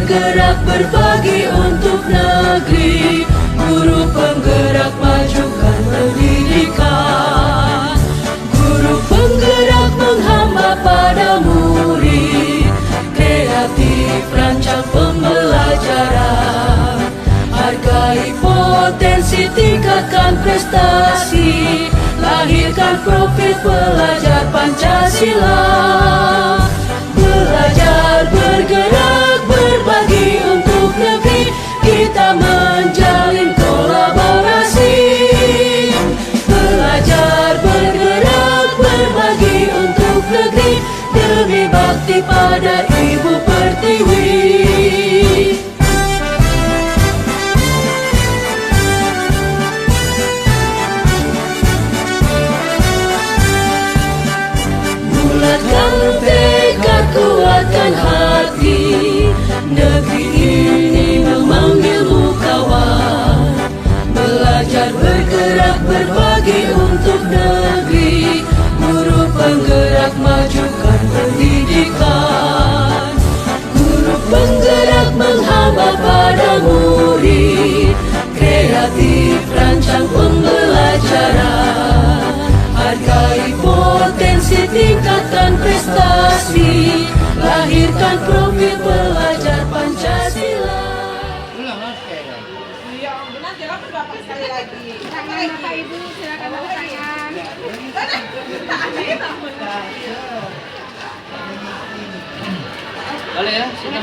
bergerak berbagi untuk negeri, guru penggerak majukan pendidikan, guru penggerak menghamba pada murid, kreatif rancang pembelajaran, hargai potensi, tingkatkan prestasi, lahirkan profil pelajar Pancasila. Belajar, bergerak, berbagi untuk negeri, kita menjalin kolaborasi. Belajar, bergerak, berbagi untuk negeri, demi bakti pada Ibu Pertiwi. Bulatkan tekad, kuatkan hati, negeri ini memanggilmu kawan. Belajar, bergerak, berbagi untuk negeri, guru penggerak majukan pendidikan, guru penggerak menghamba pada murid, kreatif rancang pembelajaran, hargai potensi, tingkatkan prestasi, lahirkan profil pelajar Pancasila. Iya, benar, jangan berapa sekali lagi. Bapak Ibu, silakan Bapak sayang. Boleh ya, sini.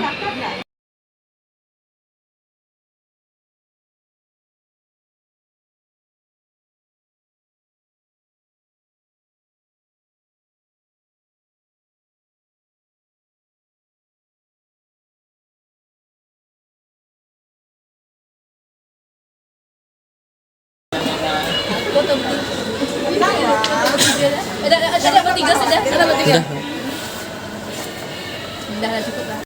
Ada bertiga sudah, ada bertiga. Sudah cukup lah.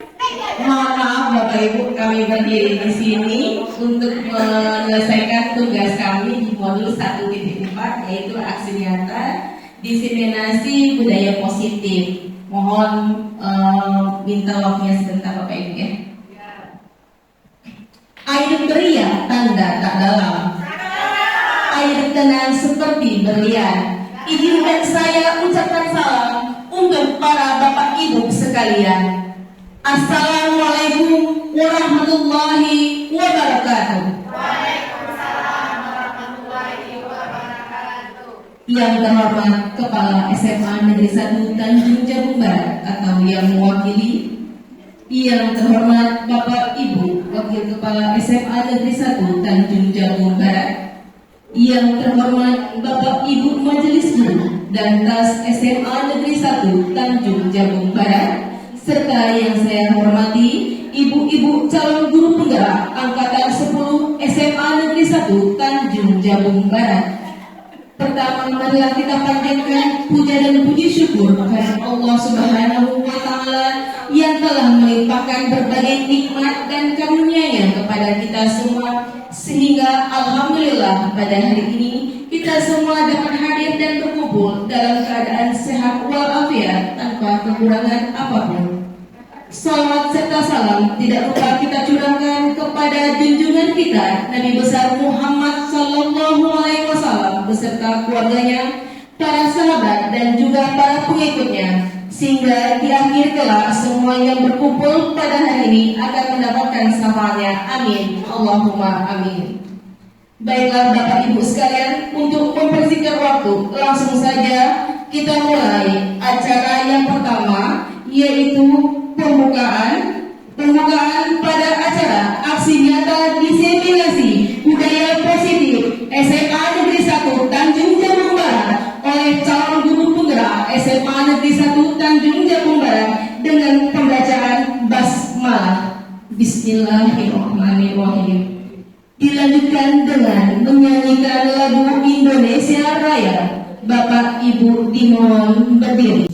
Mohon maaf Bapak Ibu, kami berdiri di sini untuk menyelesaikan tugas kami di modul 1.4, yaitu aksi nyata diseminasi budaya positif. Mohon minta waktunya sebentar Bapak Ibu ya. Air beriak tanda tak dalam, air tenang seperti berlian. Izinkan saya ucapkan salam untuk para Bapak Ibu sekalian. Assalamualaikum warahmatullahi wabarakatuh. Waalaikumsalam warahmatullahi wabarakatuh. Yang terhormat Kepala SMA Negeri 1 Tanjung Jabung Barat atau yang mewakili, yang terhormat Bapak Ibu Wakil Kepala SMA Negeri 1 Tanjung Jabung Barat, yang terhormat Bapak Ibu Majelis Guru dan Tas SMA Negeri 1 Tanjung Jabung Barat, serta yang saya hormati Ibu-ibu calon guru penggerak Angkatan 10 SMA Negeri 1 Tanjung Jabung Barat. Pertama, marilah kita panjatkan puja dan puji syukur kepada Allah Subhanahu wa Ta'ala yang telah melimpahkan berbagai nikmat dan karunia-Nya kepada kita semua, sehingga alhamdulillah pada hari ini kita semua dapat hadir dan berkumpul dalam keadaan sehat walafiat tanpa kekurangan apapun. Salawat serta salam tidak lupa kita curahkan kepada junjungan kita Nabi besar Muhammad Sallallahu Alaihi Wasallam beserta keluarganya, para sahabat dan juga para pengikutnya, sehingga di akhir kelak semua yang berkumpul pada hari ini akan mendapatkan syafaatnya. Amin. Allahumma amin. Baiklah Bapak Ibu sekalian, untuk mempersingkat waktu, langsung saja kita mulai acara yang pertama, yaitu pembukaan pada acara aksi nyata diseminasi budaya positif SMA Negeri 1 Tanjung Jabung Barat oleh calon guru penggerak SMA Negeri 1 Tanjung Jabung Barat dengan pembacaan basmalah. Bismillahirrahmanirrahim. Dilanjutkan dengan menyanyikan lagu Indonesia Raya. Bapak Ibu dimohon berdiri.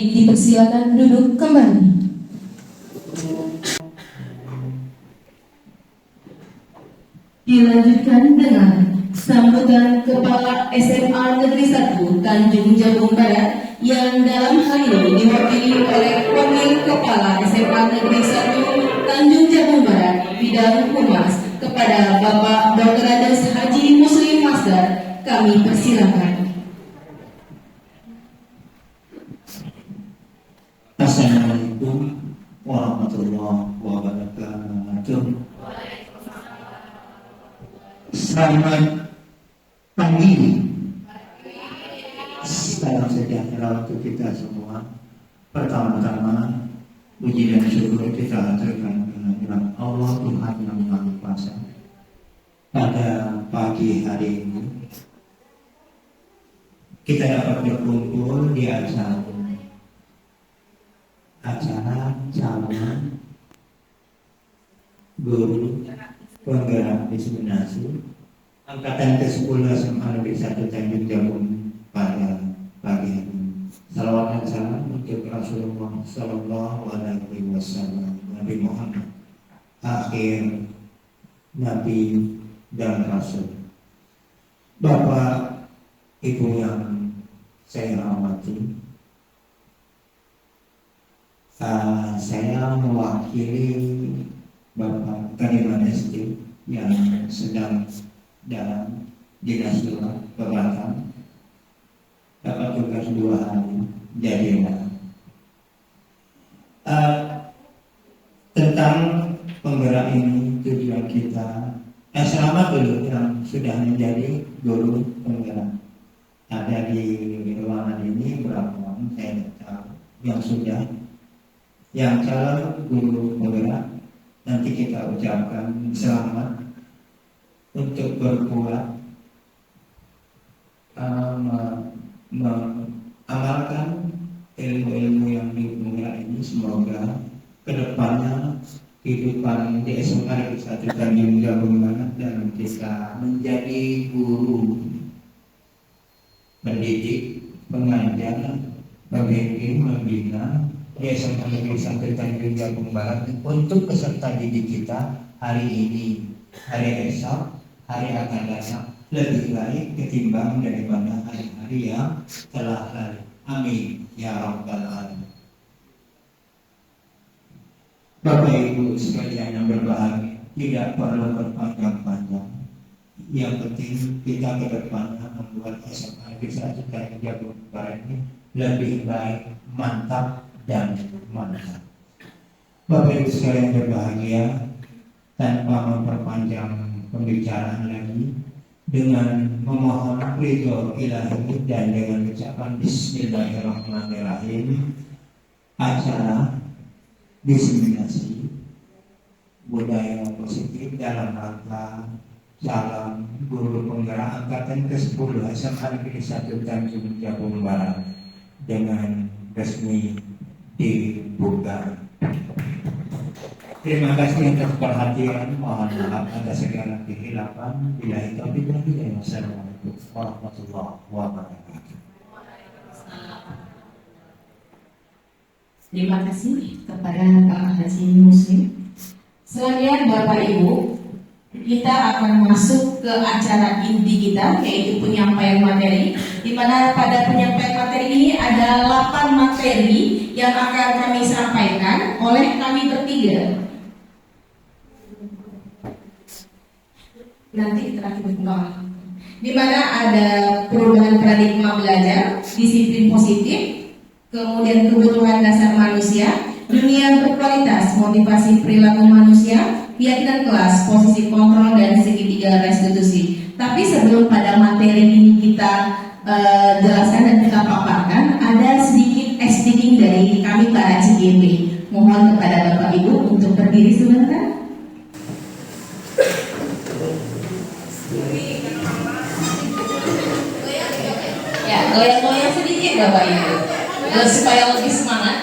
Baik, dipersilakan duduk kembali. Dilanjutkan dengan sambutan Kepala SMA Negeri 1 Tanjung Jabung Barat yang dalam hal ini diwakili oleh Wakil Kepala SMA Negeri 1 Tanjung Jabung Barat Bidang Humas kepada Bapak Dr. Andes Haji Muslim Masdar. Kami persilakan. Assalamualaikum warahmatullahi wabarakatuh. Selamat pagi. Salam sejahtera untuk kita semua. Pertama-tama, puji dan syukur kita aturkan kehadirat Allah Tuhan yang Maha Kuasa. Pada pagi hari ini, kita dapat berkumpul di acara calon guru penggerak diseminasi angkatan ke-10 SMA Negeri 1 Tanjung Jabung pada pagi hari ini. Salawat dan salam untuk Rasulullah Sallallahu Alaihi Wasallam, Nabi Muhammad, akhir Nabi dan Rasul. Bapak, Ibu yang saya hormati, saya mewakili Bapak Kadiman SD yang sedang dalam dinas luar ke Batam, dapat tugas 2 hari jadi tentang penggerak ini tujuan kita. Selamat dulu yang sudah menjadi guru penggerak. Ada di ruangan ini berapa orang saya tidak tahu yang sudah. Yang calon guru penggerak, nanti kita ucapkan selamat untuk berbuat mengamalkan ilmu-ilmu yang di penggerak ini. Semoga kedepannya kehidupan di SMA Negeri 1 Tanjung Jabung Barat dan kita menjadi guru pendidik, pengajar, pembimbing, membina di SMA Negeri 1 Tanjung Jabung Barat untuk peserta didik kita hari ini, hari esok, hari akan datang lebih baik ketimbang daripada hari-hari yang telah lalu. Amin ya rabbal alamin. Bapak Ibu sekalian yang berbahagia, tidak perlu berpanjang-panjang. Yang penting kita ke depannya membuat SMA Negeri 1 Tanjung Jabung Barat ini lebih baik, mantap dan mantap. Bapak Ibu sekalian berbahagia, tanpa memperpanjang pembicaraan lagi, dengan memohon ridho ilahi dan dengan ucapan Bismillahirrahmanirrahim, acara diseminasi budaya positif dalam rangka calon guru penggerak angkatan ke-10 SMA Negeri 1 Tanjung Jabung Barat dengan resmi dibuka. Terima kasih atas perhatian. Mohon maaf atas segala kehilapan. Billahi taufiq wal hidayah. Wassalamualaikum warahmatullahi wabarakatuh. Terima kasih kepada Pak Haji Muslim. Selanjutnya Bapak Ibu, kita akan masuk ke acara inti kita, yaitu penyampaian materi, di mana pada penyampaian materi ini ada 8 materi yang akan kami sampaikan oleh kami bertiga. Nanti terakhir berkembang, di mana ada perubahan paradigma belajar, disiplin positif, kemudian kebutuhan dasar manusia, dunia berkualitas, motivasi perilaku manusia, keyakinan kelas, posisi kontrol, dan segitiga restitusi. Tapi sebelum pada materi ini kita jelaskan dan kita paparkan, ada sedikit speaking dari kami para CGP. Mohon kepada Bapak Ibu untuk berdiri sebentar. Ya, goyang-goyang sedikit Bapak Ibu, supaya lebih semangat.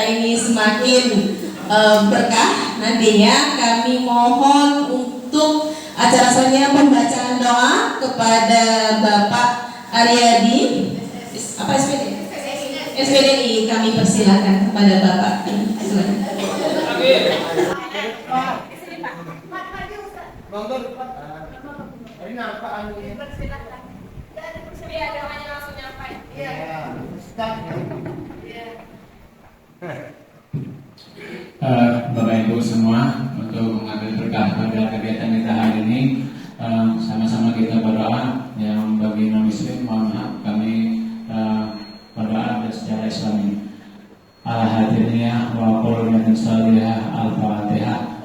ini semakin berkah. Nantinya kami mohon untuk acara selanjutnya pembacaan doa kepada Bapak Aryadi, apa SPDI. Kami persilakan kepada Bapak. Silakan. Bapak Ibu semua, untuk mengambil berkah pada kegiatan kita hari ini, sama-sama kita berdoa. Yang bagi non muslim, mohon maaf kami berdoa secara Islami. Al-Hadiniyah wa qulun salihah al-Fatihah.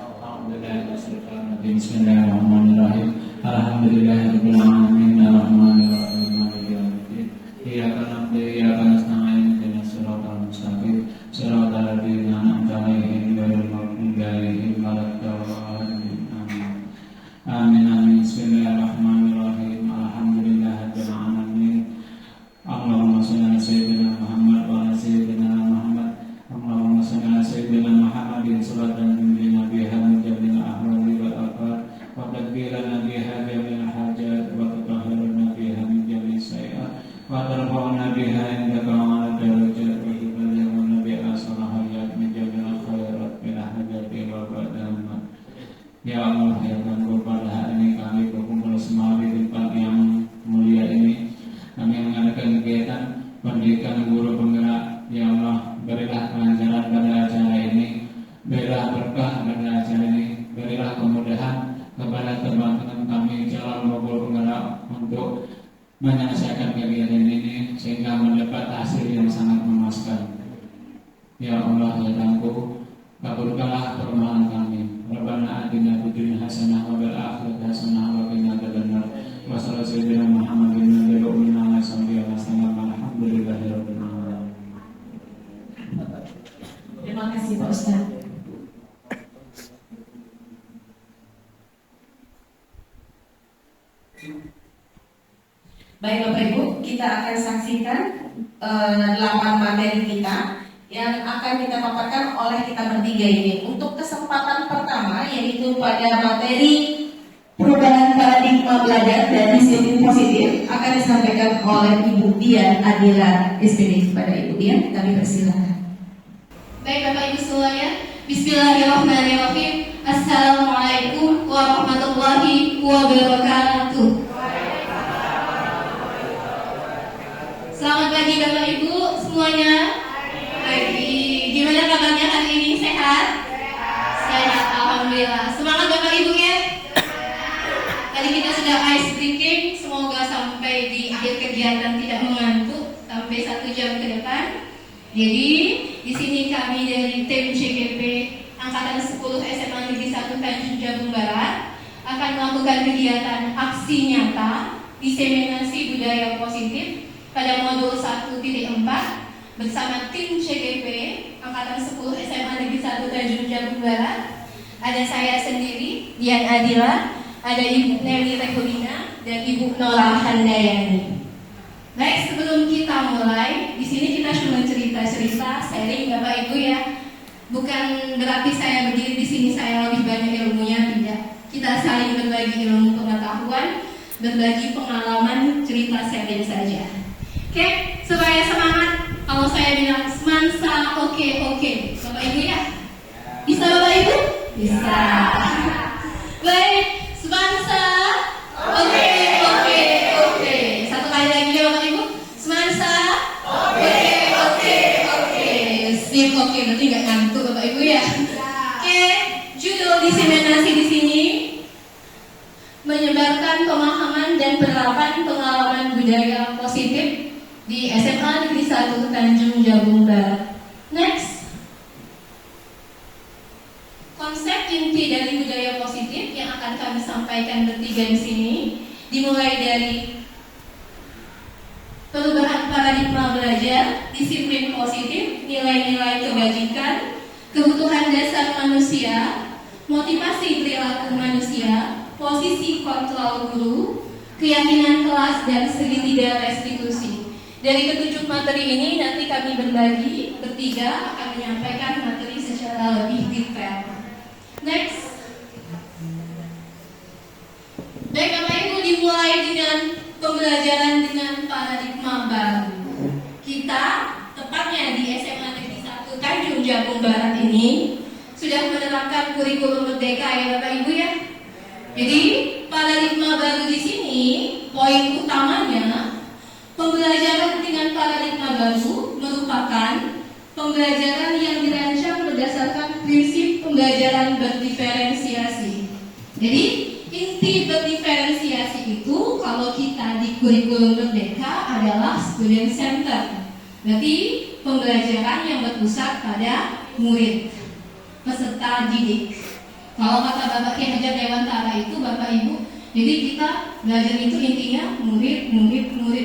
Bismillahirrahmanirrahim. Alhamdulillahirabbil alamin arrahmanir rahim maliki yaumiddin. Iyyaka na'budu wa iyyaka nasta'in ihdinas siratal mustaqim siratal ladzina an'amta 'alaihim ghairil maghdubi 'alaihim waladdallin. Amin. Amin. Bismillahirrahmanirrahim. Alhamdulillahirabbil alamin. Allahumma shalli ala sayyidina Muhammad wa ala sayyidina Muhammad. Allahumma shalli ala sayyidina Muhammadin salatan tunjina biha min jamil ahwali wal afat wa tadbirana biha jamil hajat wa tutahhiruna biha min jamil sayiat wa tarfa'una biha indaka ala darajat wa tuballighuna biha salahiyat min jamil khairat min hajati wa ba'damat. Ya Allah, ya Tuhan, pada hari ini kami berkumpul semua di tempat yang mulia ini. Kami mengadakan kegiatan pendidikan guru penggerak. Ya Allah, berilah kelancaran pada acara ini, berilah berkah pada acara ini, berilah kemudahan kepada teman-teman kami calon guru penggerak untuk menyelesaikan kegiatan ini sehingga mendapat hasil yang sangat memuaskan. Ya Allah, ya Tuhanku, kabulkanlah permohonan kami. Rabbana atina fid dunya hasanah wa fil akhirati hasanah wa qina adzabannar. Wa sallallahu sayyidina Muhammadin nabiyil ummi wa ala alihi wasallam. Alhamdulillahirabbil alamin. Terima kasih Pak Ustaz. Baik Bapak Ibu, kita akan saksikan 8 materi kita yang akan kita paparkan oleh kita bertiga ini. Untuk kesempatan pertama, yaitu pada materi perubahan paradigma belajar dan disiplin positif, akan disampaikan oleh Ibu Dian Adila SPD. Pada Ibu Dian, kami persilakan. Baik Bapak Ibu semuanya, Bismillahirrahmanirrahim. Assalamualaikum warahmatullahi wabarakatuh. Selamat pagi Bapak Ibu semuanya. Pagi. Gimana kabarnya hari ini? Sehat? Sehat, alhamdulillah. Semangat Bapak Ibu ya. Tadi kita sudah ice breaking. Semoga sampai di akhir kegiatan tidak mengantuk sampai 1 jam ke depan. Jadi di sini kami dari tim CGP Angkatan 10 SMA Negeri 1 Tanjung Jabung Barat akan melakukan kegiatan aksi nyata diseminasi budaya positif pada modul 1.4 bersama tim CGP Angkatan 10 SMA Negeri 1 Tanjung Jabung Barat. Ada saya sendiri, Dian Adila, ada Ibu Nelly Rekulina dan Ibu Nola Handayani. Baik, sebelum kita mulai, di sini kita cuma cerita-cerita, sharing Bapak Ibu ya. Bukan berarti saya berdiri di sini saya lebih banyak ilmunya, tidak. Kita saling berbagi ilmu pengetahuan, berbagi pengalaman, cerita sharing saja. Oke, supaya semangat. Kalau saya bilang semansa, oke. Bapak Ibu ya? Bisa Bapak Ibu? Bisa. Baik, semansa, oke. Satu kali lagi ya Bapak Ibu. Semansa, oke. Sip, oke. Berarti nggak ngantuk Bapak Ibu ya? Oke, judul diseminasi di sini menyebarkan pemahaman dan penerapan pengalaman budaya positif di SMA Negeri 1 Tanjung Jabung Barat. Next, konsep inti dari budaya positif yang akan kami sampaikan bertiga di sini dimulai dari perubahan paradigma belajar, disiplin positif, nilai-nilai kebajikan, kebutuhan dasar manusia, motivasi perilaku manusia, posisi kontrol guru, keyakinan kelas dan segitiga restitusi. Dari ketujuh materi ini nanti kami berbagi bertiga akan menyampaikan materi secara lebih detail. Next. Baik Bapak Ibu, dimulai dengan pembelajaran dengan paradigma baru. Kita tepatnya di SMA Negeri 1 Tanjung Jabung Barat ini sudah menerapkan kurikulum merdeka ya Bapak Ibu ya. Jadi paradigma baru di sini poin utamanya pembelajaran dengan paradigma baru merupakan pembelajaran yang dirancang berdasarkan prinsip pembelajaran berdiferensiasi. Jadi inti berdiferensiasi itu kalau kita di kurikulum merdeka adalah student center. Berarti pembelajaran yang berpusat pada murid, peserta didik. Kalau kata Bapak Ki Hajar Dewantara itu Bapak Ibu, jadi kita belajar itu intinya murid.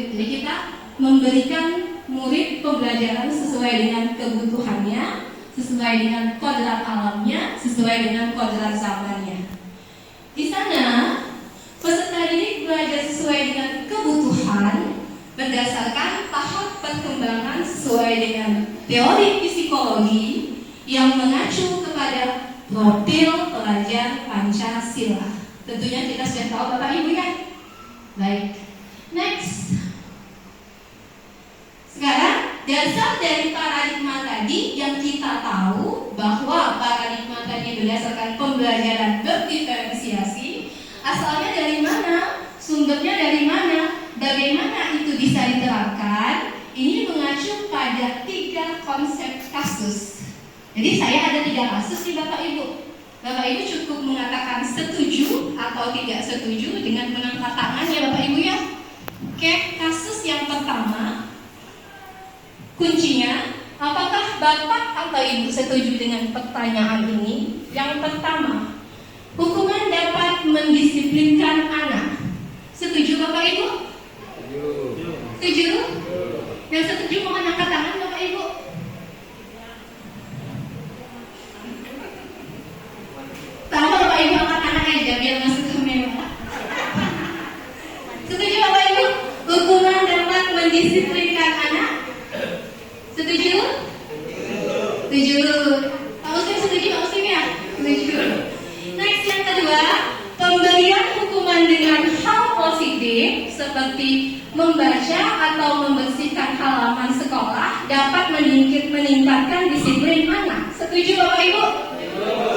Jadi kita memberikan murid pembelajaran sesuai dengan kebutuhannya, sesuai dengan kodrat alamnya, sesuai dengan kodrat zamannya. Di sana peserta didik belajar sesuai dengan kebutuhan berdasarkan tahap perkembangan sesuai dengan teori psikologi yang mengacu kepada profil pelajar Pancasila. Tentunya kita sudah tahu Bapak Ibu ya. Baik. Next. Sekarang dasar dari paradigma tadi yang kita tahu bahwa paradigma tadi berdasarkan pembelajaran berdiferensiasi. Asalnya dari mana? Sumbernya dari mana? Bagaimana itu bisa diterapkan? Ini mengacu pada 3 konsep kasus. Jadi saya ada 3 kasus nih Bapak Ibu. Bapak Ibu cukup mengatakan setuju atau tidak setuju dengan mengangkat tangan ya Bapak Ibu ya. Oke, kasus yang pertama, kuncinya, apakah Bapak atau Ibu setuju dengan pertanyaan ini? Yang pertama, hukuman dapat mendisiplinkan anak. Setuju Bapak Ibu? Setuju? Yang setuju mohon angkat tangan Bapak Ibu. Tahu Bapak Ibu angkat tangan aja biar masuk kamera. Setuju Bapak Ibu? Hukuman dapat mendisiplinkan anak. Setuju? Setuju. Pak Muslim setuju Pak Muslim ya? Setuju. Next yang kedua, pemberian hukuman dengan hal positif seperti membaca atau membersihkan halaman sekolah dapat meningkatkan disiplin anak. Setuju Bapak Ibu?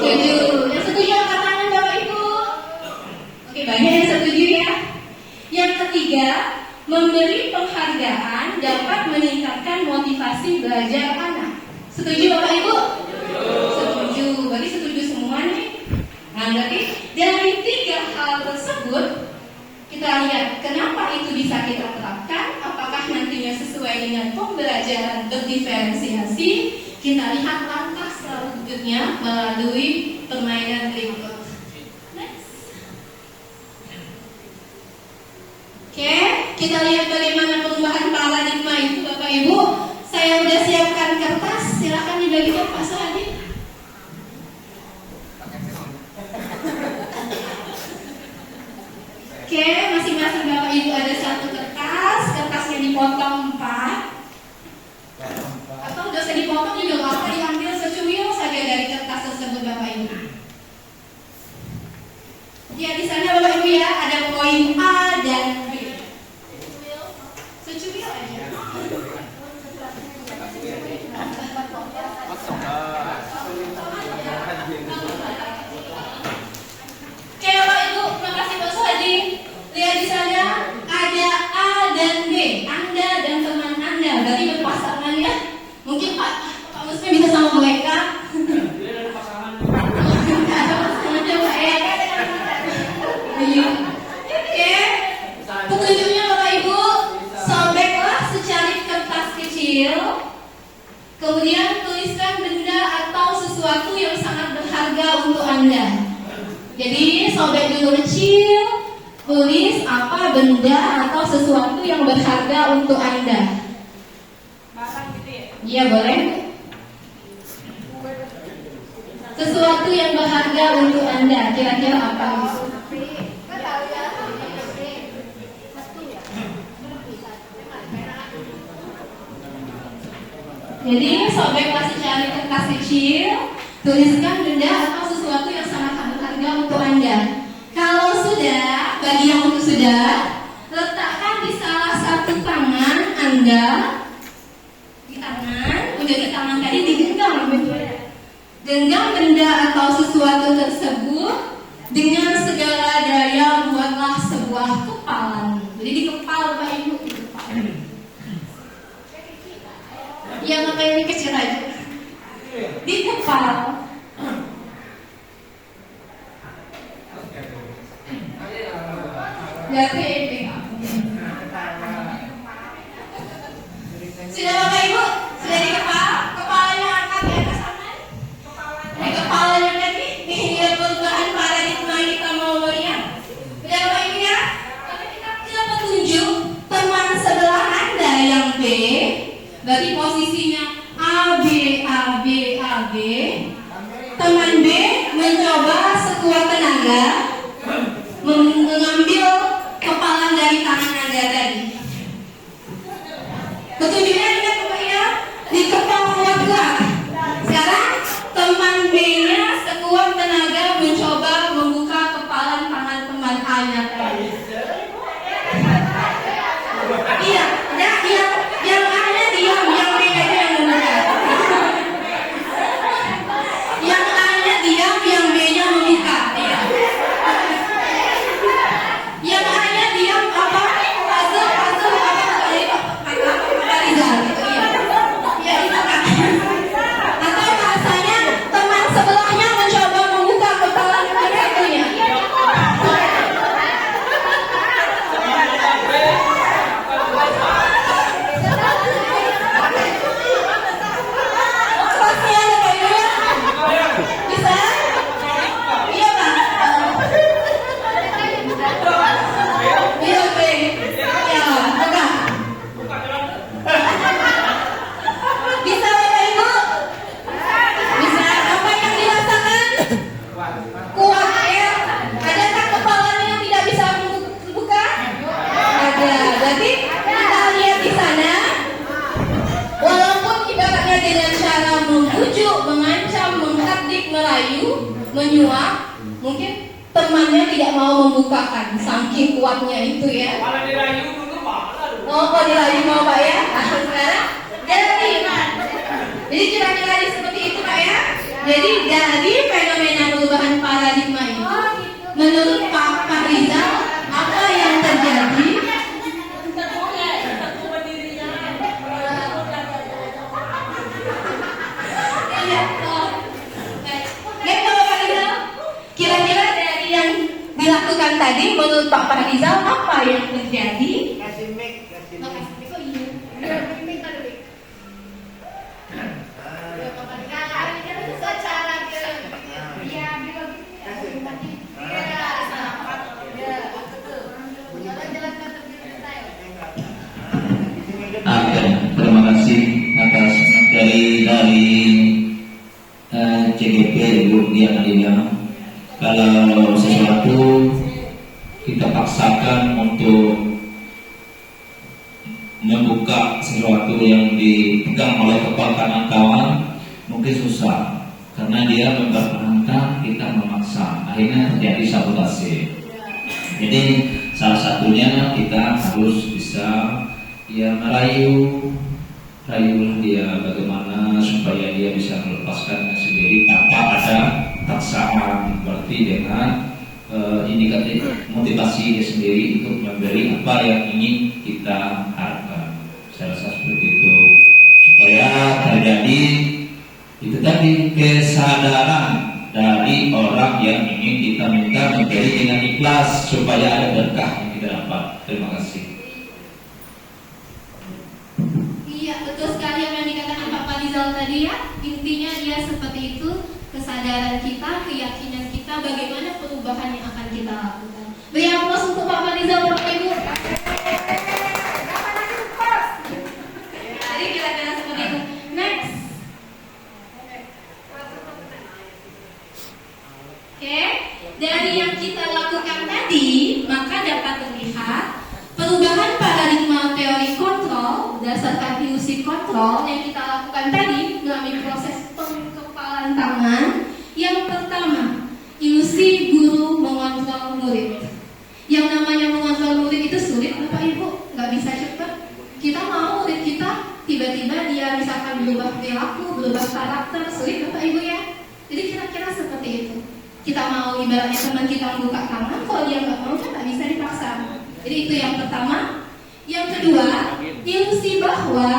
Setuju. Yang setuju angkat tangan Bapak Ibu. Oke, banyak yang setuju ya. Yang ketiga, memberi penghargaan dapat meningkatkan motivasi belajar anak. Setuju Bapak Ibu? Setuju. Berarti setuju semua nih. Nah, berarti dari 3 hal tersebut kita lihat kenapa itu bisa kita terapkan. Apakah nantinya sesuai dengan pembelajaran berdiferensiasi? Kita lihat langkah selanjutnya melalui permainan berikut. Oke, kita lihat bagaimana perubahan paradigma itu Bapak Ibu. Saya sudah siapkan kertas, silakan dibagikan Pak Sohadi. Oke, masing-masing Bapak Ibu ada 1 kertas, kertasnya dipotong 4. Atau udah usah dipotong juga nggak apa, diambil secuil saja dari kertas tersebut Bapak Ibu. Ya di sana Bapak Ibu ya ada poin A dan B. Secuil aja. Oke Bapak Ibu, terima kasih Pak Sohadi. Lihat di sana ada A dan B. Anda dan teman Anda berarti berpasangan ya. Mungkin Pak Muslim bisa sama mereka. Oke, petunjuknya Bapak Ibu, sobeklah secari kertas kecil, kemudian tuliskan benda atau sesuatu yang sangat berharga untuk Anda. Jadi sobek dulu kecil, tulis apa benda atau sesuatu yang berharga untuk Anda. Barang gitu ya? Iya boleh. Sesuatu yang berharga untuk Anda, kira-kira apa? Jadi sobek masih cari kertas kecil, tuliskan benda atau sesuatu yang sangat berharga untuk Anda. Kalau sudah, bagi yang sudah, letakkan di salah satu tangan Anda. Di tangan, udah di tangan tadi digenggam. Genggam benda atau sesuatu tersebut dengan segala daya, buatlah sebuah kepalan. Jadi di kepala Bapak Ibu, di kepala. Yang apa ini kecil aja. Di kepala. Jadi sudah Bapak Ibu, sudah di kepala, kepalanya angkat di atas tangan. Di kepalanya tadi, ini perubahan paradigma kita mau melihat. Sudah Bapak Ibu ya? Tapi kita petunjuk teman sebelah Anda yang B, berarti posisinya A B A B A B. Teman B mencoba sekuat tenaga mengambil kepalan dari tangan Anda tadi. Petunjuknya ingat Bapak ya, di kepala kuat. Sekarang teman B-nya sekuat tenaga mencoba membuka kepalan tangan teman A-nya tadi. Iya, yang A-nya diam, yang B aja yang membuka. Yang A-nya diam, yang B-nya membuka. Iya. Yang A-nya diam apa? Puzzle apa? Rizal gitu ya. Ya itu kan. Atau rasanya teman sebelahnya mencoba membuka kepala yang satunya. Kelasnya ada kayaknya. Bisa? Iya Pak. Iya B. Ya, buka. Bisa Bapak Ibu? Bisa. Apa yang dirasakan? Kuat ya. Adakah kepalanya yang tidak bisa membuka? Ada. Berarti kita lihat di sana. Walaupun ibaratnya dengan cara membujuk, mengancam, menghardik, merayu, menyuap, mungkin temannya tidak mau membukakan, saking kuatnya itu ya. Malah dirayu dulu malah. Oh, kok dirayu mau Pak ya? Sekarang jadi kira-kira seperti itu Pak ya. Jadi dari fenomena perubahan paradigma ini, menurut Pak Rizal, apa yang terjadi? Iya, baik Pak Rizal. Kira-kira dari yang dilakukan tadi, menurut Pak Rizal apa yang terjadi? Oke, terima kasih atas dari CGP Ibu Dian Adia. Kalau sesuatu kita paksakan untuk membuka sesuatu yang dipegang oleh kepala kanan kawan, mungkin susah karena dia mempertahankan, kita memaksa, akhirnya terjadi sabotase. Jadi salah satunya kita harus bisa rayulah dia bagaimana supaya dia bisa melepaskannya sendiri tanpa ada paksaan, berarti dengan indikatif motivasi dia sendiri untuk memberi apa yang ingin kita harapkan. Saya rasa seperti itu supaya terjadi itu tadi kesadaran dari orang yang ingin kita minta memberi dengan ikhlas supaya ada berkah yang kita dapat. Terima kasih. Iya, betul sekali apa yang dikatakan Pak Rizal tadi ya. Intinya dia seperti itu, kesadaran kita, keyakinan kita, bagaimana perubahan yang akan kita lakukan. Beri aplaus untuk Pak Rizal, Bapak Ibu. Jadi kira-kira seperti itu. Next. Oke, dari yang kita lakukan tadi, maka dapat terlihat perubahan paradigma teori kontrol berdasarkan PUC kontrol yang kita lakukan Kan tadi melalui proses pengkepalan tangan, yang pertama, ilusi guru mengontrol murid. Yang namanya mengontrol murid itu sulit, Bapak Ibu, nggak bisa cepat. Kita mau murid kita tiba-tiba dia misalkan berubah perilaku, berubah karakter, sulit Bapak Ibu ya. Jadi kira-kira seperti itu. Kita mau ibaratnya teman kita membuka tangan, kalau dia nggak mau kan nggak bisa dipaksa. Jadi itu yang pertama. Yang kedua, ilusi bahwa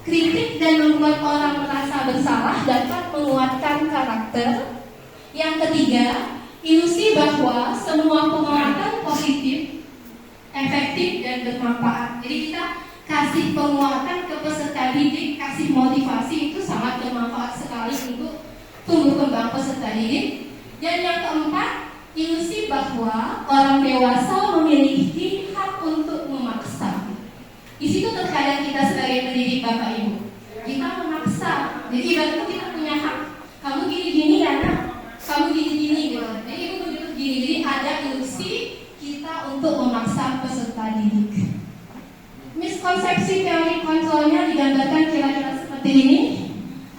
kritik dan membuat orang merasa bersalah dapat menguatkan karakter. Yang ketiga, ilusi bahwa semua penguatan positif, efektif dan bermanfaat. Jadi kita kasih penguatan ke peserta didik, kasih motivasi itu sangat bermanfaat sekali untuk tumbuh kembang peserta didik. Dan yang keempat, ilusi bahwa orang dewasa memiliki hak untuk memaksa. Di situ terkadang kita sebagai pendidik Bapak Ibu, kita memaksa. Jadi ibaratnya kita punya hak. Kamu gini-gini ya nak, kamu gini-gini gitu. Jadi ibu menyuruh gini. Jadi ada ilusi kita untuk memaksa peserta didik. Miskonsepsi teori kontrolnya digambarkan kira-kira seperti ini.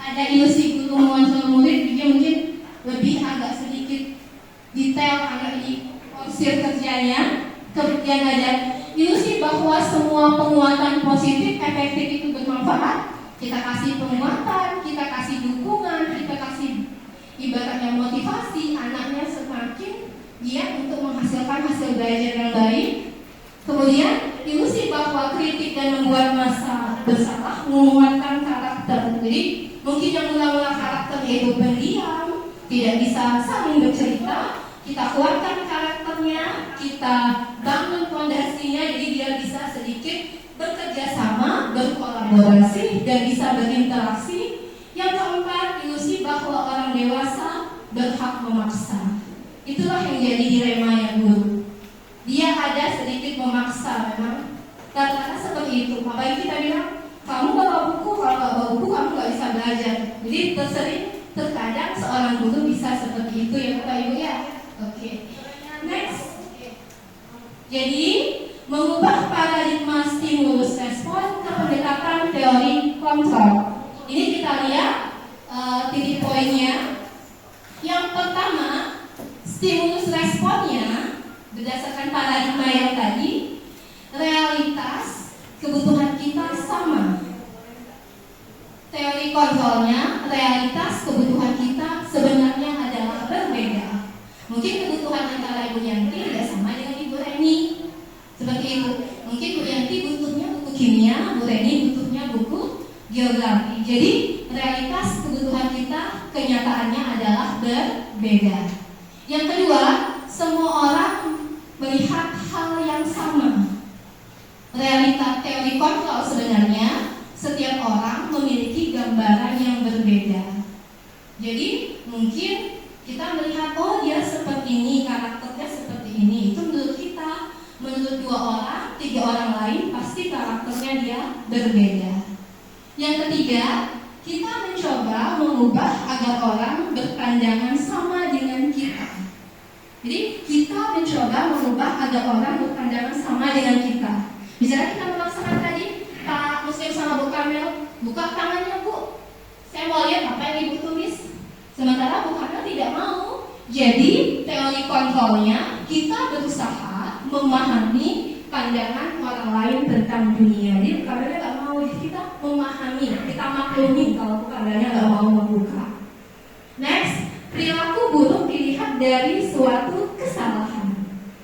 Ada ilusi guru mengontrol murid, dia mungkin lebih agak sedikit detail karena ini porsir kerjanya. Kemudian ada ilusi bahwa semua penguatan positif, efektif itu bermanfaat. Kita kasih penguatan, kita kasih dukungan, kita kasih ibaratnya motivasi, anaknya semakin giat untuk menghasilkan hasil belajar yang baik. Kemudian ilusi bahwa kritik dan membuat masa bersalah menguatkan karakter. Jadi mungkin yang mula-mula karakternya itu pendiam, tidak bisa saling bercerita, kita kuatkan karakternya, kita bangun fondasinya, jadi dia bisa sedikit bekerja sama, berkolaborasi, dan bisa berinteraksi. Yang keempat, ilusi bahwa orang dewasa berhak memaksa. Itulah yang jadi dilema yang guru. Dia ada sedikit memaksa memang. Karena seperti itu, apalagi kita bilang, kamu bawa buku, kalau nggak bawa buku kamu nggak bisa belajar. Jadi terkadang seorang guru bisa seperti itu ya Bapak Ibu ya. Oke. Next. Jadi mengubah paradigma stimulus respon ke pendekatan teori kontrol. Ini kita lihat titik poinnya. Yang pertama, stimulus responnya berdasarkan paradigma yang tadi, realitas kebutuhan kita sama. Teori kontrolnya, realitas kebutuhan kita sebenarnya adalah berbeda. Mungkin kebutuhan antara Ibu Yanti tidak sama dengan Ibu Reni. Seperti itu. Mungkin Bu Yanti butuhnya buku kimia, Bu Reni butuhnya buku geografi. Jadi realitas kebutuhan kita kenyataannya adalah berbeda. Yang kedua, semua orang melihat hal yang sama. Realita teori kontrol sebenarnya setiap orang memiliki gambaran yang berbeda. Jadi mungkin kita melihat, oh dia seperti ini, karakternya seperti ini. Itu menurut kita. Menurut 2 orang, 3 orang lain pasti karakternya dia berbeda. Yang ketiga, kita mencoba mengubah agar orang berpandangan sama dengan kita. Jadi kita mencoba mengubah agar orang berpandangan sama dengan kita. Misalnya kita memaksakan tadi Pak Muslim sama Bu Kamel, buka tangannya Bu, saya mau lihat apa yang Ibu tulis. Sementara Bu Kamel tidak mau. Jadi teori kontrolnya kita berusaha memahami pandangan orang lain tentang dunia. Jadi Bu Kamelnya nggak mau, jadi kita memahami, kita maklumi kalau Bu Kamelnya nggak mau membuka. Next, perilaku buruk dilihat dari suatu kesalahan.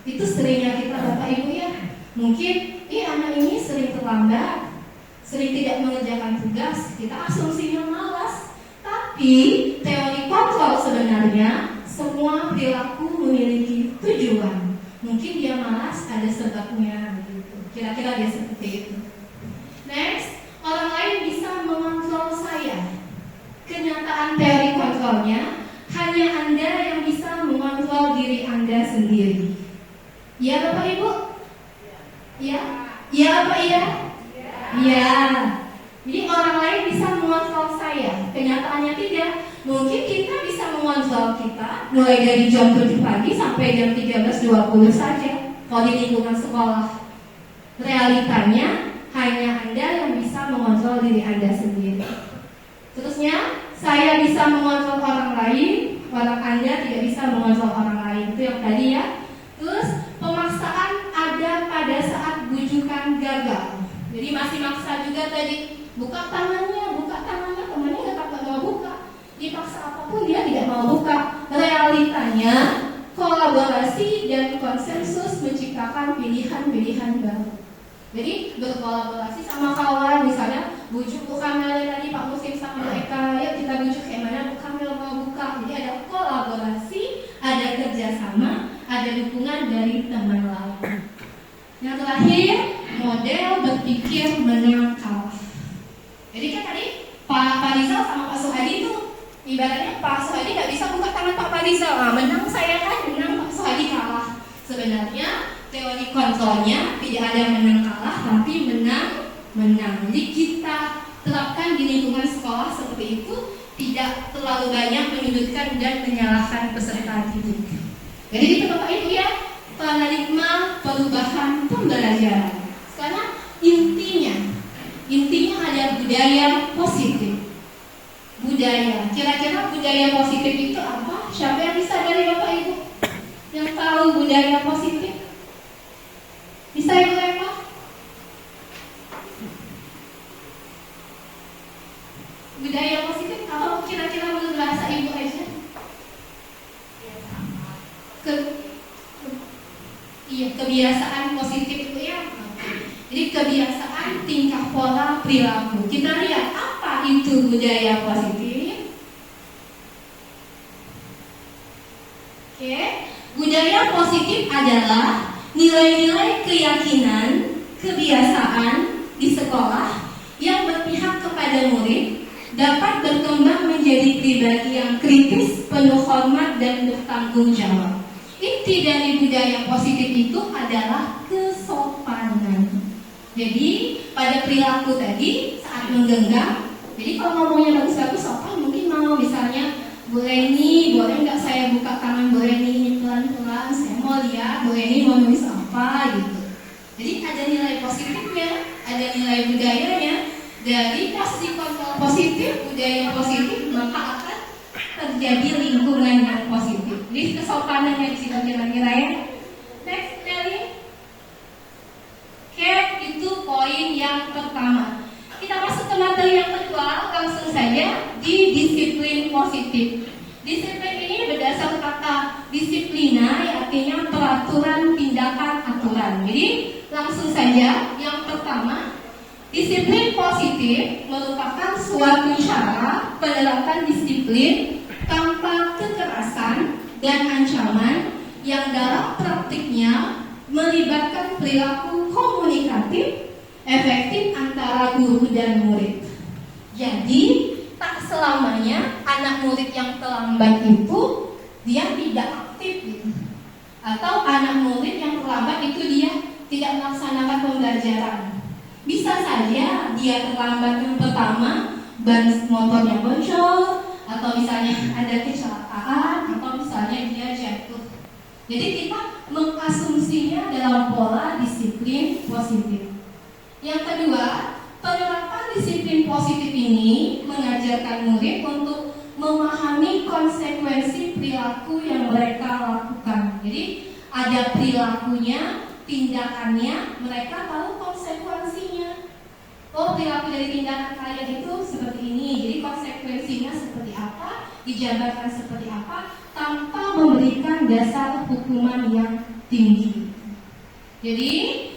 Itu seringnya kita Bapak Ibu ya. Mungkin, anak ini sering terlambat, sering tidak mengerjakan tugas, kita asumsinya malas. Tapi teori kontrol sebenarnya semua perilaku memiliki tujuan. Mungkin dia malas ada sebabnya begitu. Kira-kira dia seperti itu. Next, orang lain bisa mengontrol saya. Kenyataan teori kontrolnya hanya Anda yang bisa mengontrol diri Anda sendiri. Ya Bapak Ibu? Ya? Ya apa iya? Ya. Jadi orang lain bisa mengontrol saya. Kenyataannya tidak. Mungkin kita bisa mengontrol kita mulai dari jam 7 pagi sampai jam 13.20 saja kalau di lingkungan sekolah. Realitanya hanya Anda yang bisa mengontrol diri Anda sendiri. Harusnya saya bisa mengontrol orang lain, walau Anda tidak bisa mengontrol orang lain. Itu yang tadi ya. Terus pemaksaan ada pada saat bujukan gagal. Jadi masih maksa juga tadi, buka tangannya, temannya tetap gak mau buka. Dipaksa apapun dia tidak mau buka. Realitanya kolaborasi dan konsensus menciptakan pilihan-pilihan baru. Jadi berkolaborasi sama kawan, misalnya bujuk Bu Kamel tadi Pak Musim sama mereka, yuk kita bujuk kayak mana Bu Kamel mau buka. Jadi ada kolaborasi, ada kerjasama, ada dukungan dari teman lain. Yang terakhir, model berpikir menang kalah. Jadi kan tadi Pak Rizal sama Pak Suhadi itu ibaratnya Pak Suhadi nggak bisa buka tangan Pak Rizal, menang saya kan, menang Pak Suhadi kalah. Sebenarnya teori kontrolnya tidak ada menang kalah, tapi menang. Jadi kita terapkan di lingkungan sekolah seperti itu, tidak terlalu banyak menyudutkan dan menyalahkan peserta didik. Jadi itu Bapak Ibu ya, paradigma perubahan pembelajaran. Sekarang intinya ada budaya positif. Budaya, kira-kira budaya positif itu apa? Siapa yang bisa dari Bapak Ibu yang tahu budaya positif? Bisa Ibu Eva? Budaya positif kalau kira-kira menurut bahasa Ibu aja? Kebiasaan positif itu ya. Jadi kebiasaan, tingkah pola, perilaku. Kita lihat apa itu budaya positif. Oke, budaya positif adalah nilai-nilai keyakinan, kebiasaan di sekolah yang berpihak kepada murid dapat berkembang menjadi pribadi yang kritis, penuh hormat dan bertanggung jawab. Inti dari budaya positif itu adalah kesopanan. Jadi pada perilaku tadi saat menggenggam, jadi kalau ngomongnya bagus-bagus sopan mungkin mau misalnya Bu Reni, boleh nggak saya buka tangan Bu Reni ini pelan-pelan, saya mau lihat Bu Reni mau nulis apa gitu. Jadi ada nilai positifnya, ada nilai budayanya. Dari pasti kontrol positif, budaya positif, maka akan terjadi lingkungan yang positif. Jadi kesopanannya di situ kira-kira ya. Next, Nelly. Oke, itu poin yang pertama. Kita masuk ke materi yang kedua, langsung saja di disiplin positif. Disiplin ini berdasar kata disiplina, artinya peraturan, tindakan, aturan. Jadi langsung saja, yang pertama, disiplin positif merupakan suatu cara penerapan disiplin tanpa kekerasan dan ancaman yang dalam praktiknya melibatkan perilaku komunikatif efektif antara guru dan murid. Jadi tak selamanya anak murid yang terlambat itu dia tidak aktif gitu. Atau anak murid yang terlambat itu dia tidak melaksanakan pembelajaran. Bisa saja dia terlambat yang pertama, ban motornya bocor, atau misalnya ada kecelakaan, atau misalnya dia jatuh. Jadi kita mengasumsinya dalam pola disiplin positif. Yang kedua, penerapan disiplin positif ini mengajarkan murid untuk memahami konsekuensi perilaku yang mereka lakukan. Jadi ada perilakunya, tindakannya, mereka tahu konsekuensinya. Oh, perilaku dari tindakan kalian itu seperti ini, jadi konsekuensinya seperti apa, dijabarkan seperti apa, tanpa memberikan dasar hukuman yang tinggi. Jadi,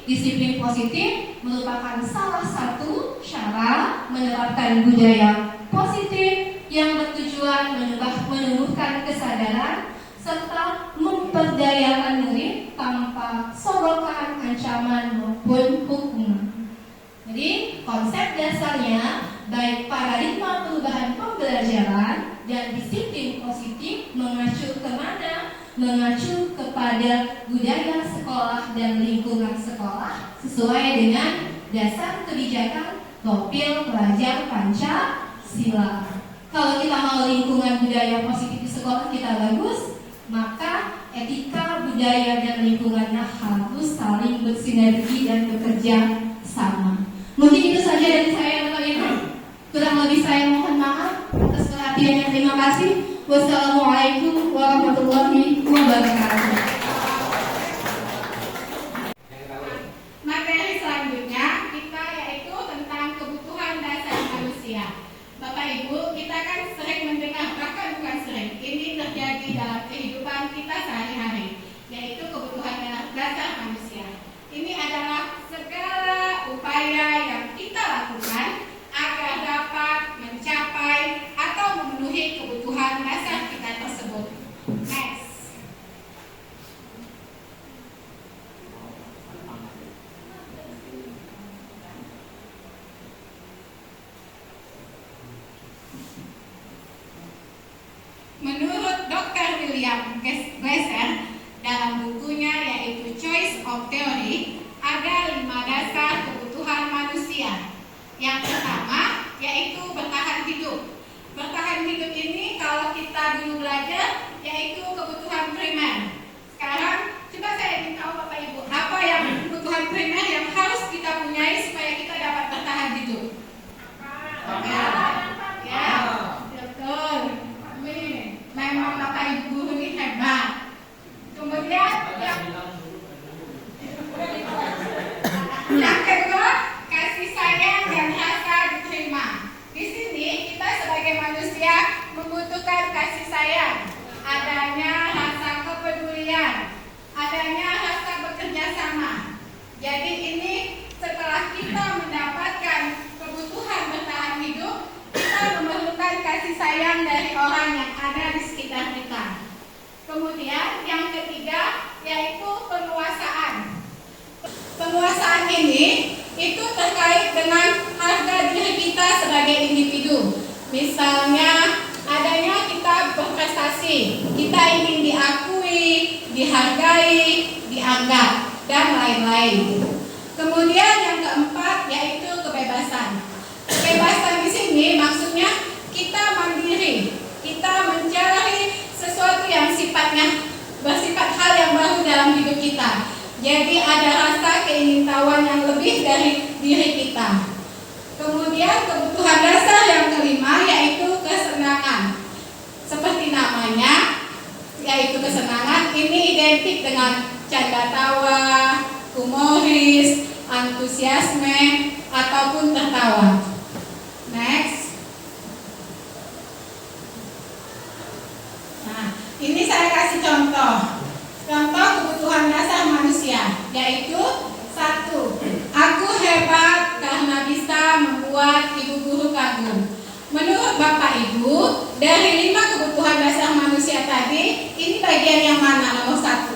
disiplin positif merupakan salah satu cara menerapkan budaya positif yang bertujuan menumbuhkan kesadaran serta memperdayakan murid tanpa sorotan, ancaman maupun hukuman. Jadi konsep dasarnya baik paradigma perubahan pembelajaran dan disiplin positif mengacu kemana? Mengacu kepada budaya sekolah dan lingkungan sekolah sesuai dengan dasar kebijakan Profil Pelajar Pancasila. Kalau kita mau lingkungan budaya positif di sekolah kita bagus, maka etika, budaya, dan lingkungannya harus saling bersinergi dan bekerja sama. Mungkin itu saja dari saya, Bapak Ibu. Kurang lebih saya mohon maaf. perhatiannya. Terima kasih. Wassalamualaikum warahmatullahi wabarakatuh. Materi selanjutnya kita yaitu tentang kebutuhan dasar manusia. Bapak Ibu, kita kan sering mendengar, bahkan bukan sering, ini terjadi dalam kehidupan kita sehari-hari, yaitu kebutuhan dasar manusia. Ini adalah segala upaya yang kita lakukan agar dapat mencapai atau memenuhi kebutuhan dasar kita tersebut. Next. Menurut Dr. William Glasser dalam bukunya yaitu Choice of Theory, ada 5 dasar kebutuhan manusia. Yang pertama yaitu bertahan hidup. Bertahan hidup ini kalau kita dulu belajar yaitu kebutuhan primer. Sekarang coba saya ingin tahu Bapak Ibu, apa yang kebutuhan primer yang harus kita punyai supaya kita dapat bertahan hidup? Ya, betul. Memang Bapak Ibu guru ini hebat. Kemudian yang kedua, kasih sayang dan rasa diterima. Di sini kita sebagai manusia membutuhkan kasih sayang, adanya rasa kepedulian, adanya rasa bekerja sama. Jadi ini setelah kita mendapatkan kebutuhan bertahan hidup, kita memerlukan kasih sayang dari orang yang ada di sekitar kita. Kemudian yang ketiga yaitu penguasaan. Penguasaan ini itu terkait dengan harga diri kita sebagai individu. Misalnya adanya kita berprestasi, kita ingin diakui, dihargai, dianggap, dan lain-lain. Kemudian yang keempat yaitu kebebasan. Kebebasan di sini maksudnya kita mandiri, kita mencari sesuatu yang sifatnya bersifat hal yang baru dalam hidup kita. Jadi ada rasa keingintahuan yang lebih dari diri kita. Kemudian kebutuhan dasar yang kelima yaitu kesenangan. Seperti namanya, yaitu kesenangan, ini identik dengan canda tawa, humoris, antusiasme, ataupun tertawa. Next. Nah, ini saya kasih contoh. Contoh kebutuhan dasar manusia, yaitu 1. Aku hebat karena bisa membuat ibu guru kagum. Menurut Bapak Ibu, dari 5 kebutuhan dasar manusia tadi, ini bagian yang mana nomor 1?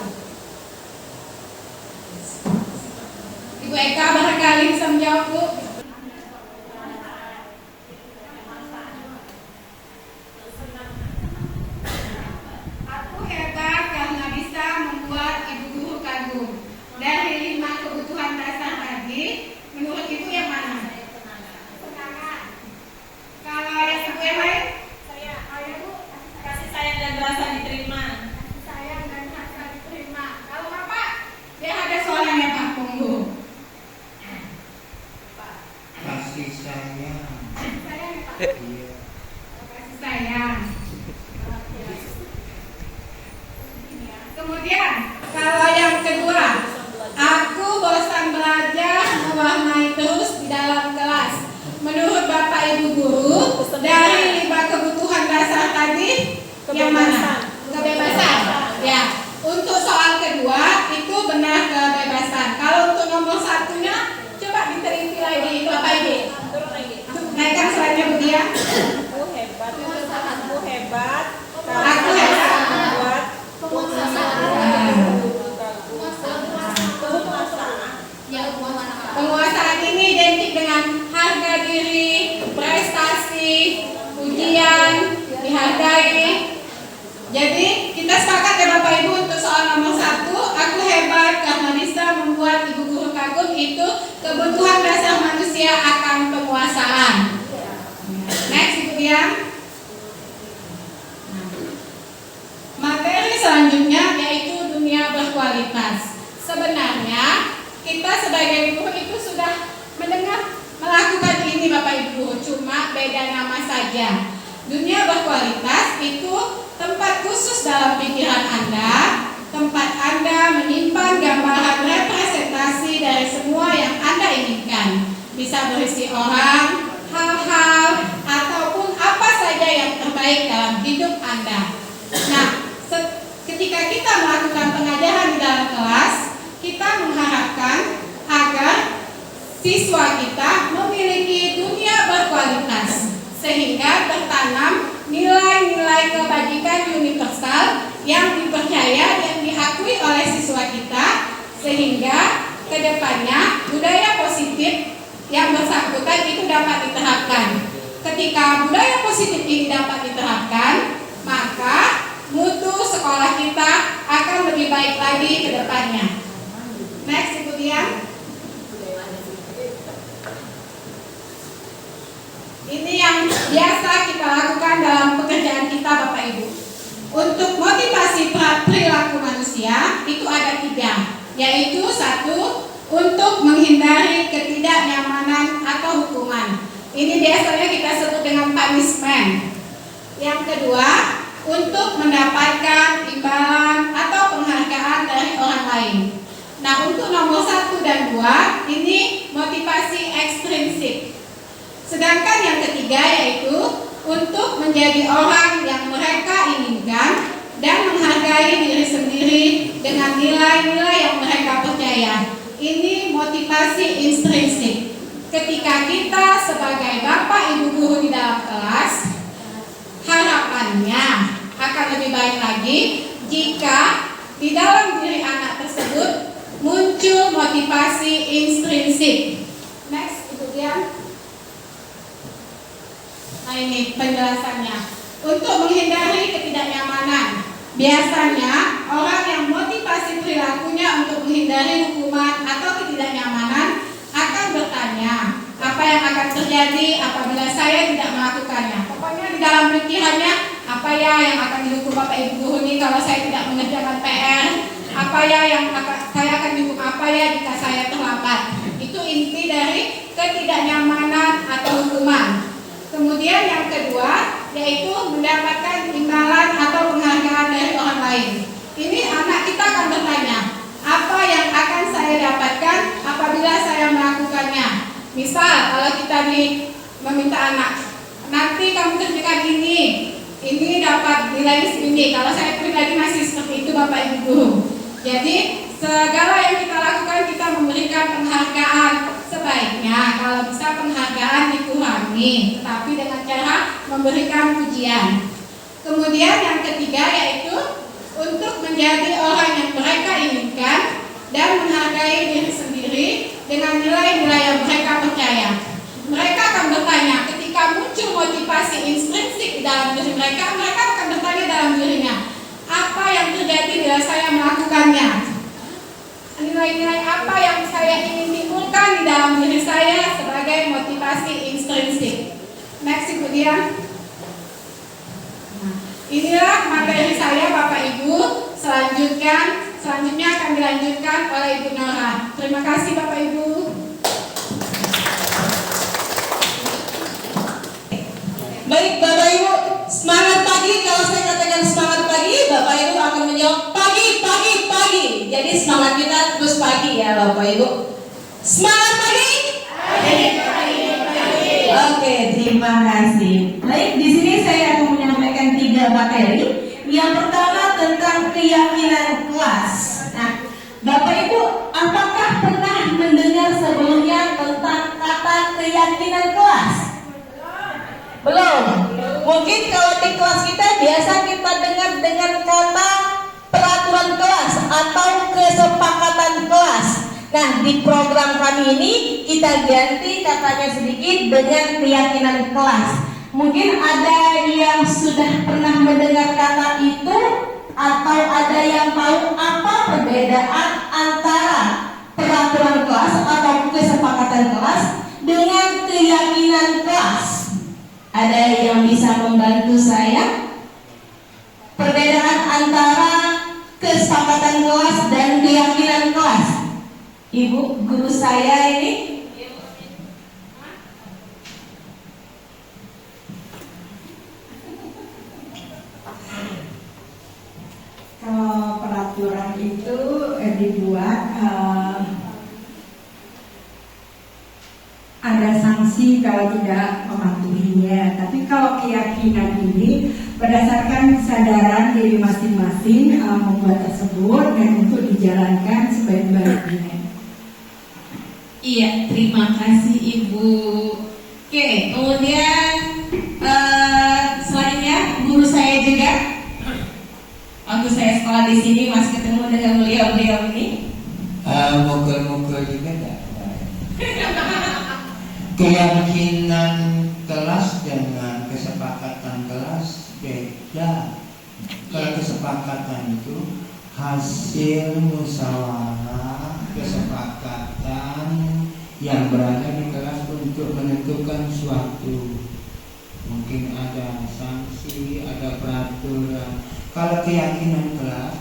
Ibu Eka barangkali bisa menjawab, Bu. Aku hebat karena bisa membuat ibu guru kagum. Dari 5 kebutuhan dasar tadi, menurut Ibu yang mana? Kalau yang Ibu yang lain? Bu, kasih sayang dan rasa diterima. Kasih sayang dan rasa diterima. Kalau Bapak, biar ada suaranya Pak Punggu. Kasih sayang. Kasih sayang ya Pak? Iya. Kasih sayang. Kemudian, kalau yang kedua, aku bosan belajar mewarnai terus di dalam kelas. Menurut Bapak Ibu guru, dari 5 kebutuhan dasar tadi, yang mana? Kebebasan. Ya. Untuk soal kedua, itu benar kebebasan. Kalau untuk nomor 1-nya, coba diteliti lagi Bapak Ibu. Naikkan slide-nya Bu Dia. Aku hebat. Aku hebat. Aku hebat. Penguasaan ini identik dengan harga diri, prestasi, ujian, dihargai. Jadi kita sepakat ya Bapak Ibu untuk soal nomor 1, aku hebat karena bisa membuat ibu guru kagum, itu kebutuhan dasar manusia akan penguasaan. Next Ibu Dian. Materi selanjutnya yaitu dunia berkualitas. Sebenarnya kita sebagai guru itu sudah mendengar melakukan ini Bapak Ibu, cuma beda nama saja. Dunia berkualitas itu tempat khusus dalam pikiran Anda, tempat Anda menyimpan gambaran representasi dari semua yang Anda inginkan. Bisa berisi orang, hal-hal, ataupun apa saja yang terbaik dalam hidup Anda. Nah, ketika kita melakukan pengajaran di dalam kelas, kita mengharapkan agar siswa kita memiliki dunia berkualitas, sehingga tertanam nilai-nilai kebajikan universal yang dipercaya dan diakui oleh siswa kita, sehingga kedepannya budaya positif yang bersangkutan itu dapat diterapkan. Ketika budaya positif ini dapat diterapkan, maka mutu sekolah kita akan lebih baik lagi ke depannya. Next, Ibu Dian. Ini yang biasa kita lakukan dalam pekerjaan kita, Bapak Ibu. Untuk motivasi perilaku manusia itu ada 3, yaitu 1, untuk menghindari ketidaknyamanan atau hukuman. Ini biasanya kita sebut dengan punishment. Yang kedua, untuk mendapatkan imbalan atau penghargaan dari orang lain. Nah, untuk nomor 1 dan 2 ini motivasi ekstrinsik. Sedangkan yang ketiga yaitu untuk menjadi orang yang mereka inginkan dan menghargai diri sendiri dengan nilai-nilai yang mereka percaya. Ini motivasi intrinsik. Ketika kita sebagai Bapak Ibu guru di dalam kelas, harapannya akan lebih baik lagi jika di dalam diri anak tersebut muncul motivasi intrinsik. Next, Ibu Dian. Nah, ini penjelasannya. Untuk menghindari ketidaknyamanan, biasanya orang yang motivasi perilakunya untuk menghindari hukuman atau ketidaknyamanan akan bertanya, apa yang akan terjadi apabila saya tidak melakukannya. Pokoknya di dalam pikirannya, apa ya yang akan dihukum Bapak Ibu guru ini kalau saya tidak mengerjakan PR, apa ya yang saya akan dihukum apa ya jika saya terlambat. Itu inti dari ketidaknyamanan atau hukuman. Kemudian yang kedua yaitu mendapatkan imbalan atau penghargaan dari orang lain. Ini anak kita akan bertanya, apa yang akan saya dapatkan apabila saya melakukannya? Misal kalau kita meminta anak, nanti kamu kerjakan ini dapat nilai segini. Kalau saya pribadi masih seperti itu Bapak Ibu guru. Jadi segala yang kita lakukan kita memberikan penghargaan. Sebaiknya kalau bisa penghargaan dikurangi, tetapi dengan cara memberikan pujian. Kemudian yang ketiga yaitu untuk menjadi orang yang mereka inginkan dan menghargai diri sendiri dengan nilai-nilai yang mereka percaya. Mereka akan bertanya, ketika muncul motivasi intrinsik di dalam diri mereka, mereka akan bertanya dalam dirinya, apa yang terjadi bila saya melakukannya? Nilai-nilai apa yang saya ingin timbulkan di dalam diri saya sebagai motivasi intrinsik. Next, Ibu Dian. Nah, inilah materi saya Bapak Ibu. Selanjutnya akan dilanjutkan oleh Ibu Nora. Terima kasih Bapak Ibu. Baik Bapak Ibu, semangat pagi. Kalau saya katakan semangat pagi, Bapak Ibu akan menjawab pagi. Jadi semangat kita terus pagi ya Bapak Ibu. Semangat pagi. Oke, terima kasih. Baik, di sini saya akan menyampaikan 3 materi. Yang pertama tentang keyakinan kelas. Nah, Bapak Ibu, apakah pernah mendengar sebelumnya tentang kata keyakinan kelas? Belum. Mungkin kalau di kelas kita biasa kita dengar dengan kata peraturan kelas atau kesepakatan kelas. Nah, di program kami ini kita ganti katanya sedikit dengan keyakinan kelas. Mungkin ada yang sudah pernah mendengar kata itu atau ada yang tahu apa perbedaan antara peraturan kelas atau kesepakatan kelas dengan keyakinan kelas. Ada yang bisa membantu saya? Perbedaan antara kesepakatan kelas dan keyakinan kelas. Ibu guru saya ini. itu dibuat ada sanksi kalau tidak mematuhinya. Tapi kalau keyakinan ini berdasarkan kesadaran diri masing-masing membuat tersebut dan untuk dijalankan sebaik-baiknya. Iya, terima kasih Ibu. Oke, kemudian selanjutnya guru saya juga. Waktu saya sekolah di sini masih ketemu dengan beliau-beliau ini. Moga-moga juga enggak. Keyakinan kelas dengan kesepakatan kelas beda. Kalau kesepakatan itu hasil musyawarah kesepakatan yang berada di kelas untuk menentukan suatu, mungkin ada sanksi, ada peraturan. Kalau keyakinan kelas,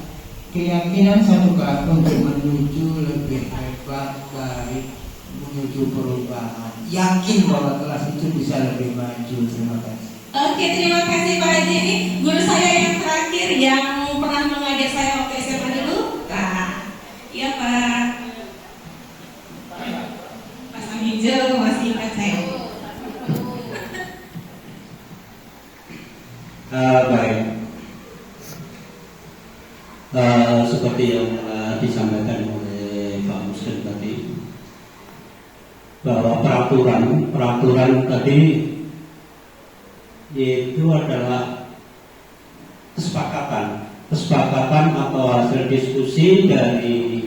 keyakinan satu kelas untuk menuju lebih hebat, baik, menuju perubahan, yakin bahwa kelas itu bisa lebih maju. Terima kasih. Oke, terima kasih Pak Haji. Ini guru saya yang terakhir yang pernah mengajar saya waktu SMA dulu. Nah, iya Pak. Pasang hijau masih ingat saya. Baik. Seperti yang disampaikan oleh Pak Muslim tadi, bahwa peraturan tadi itu adalah kesepakatan atau hasil diskusi dari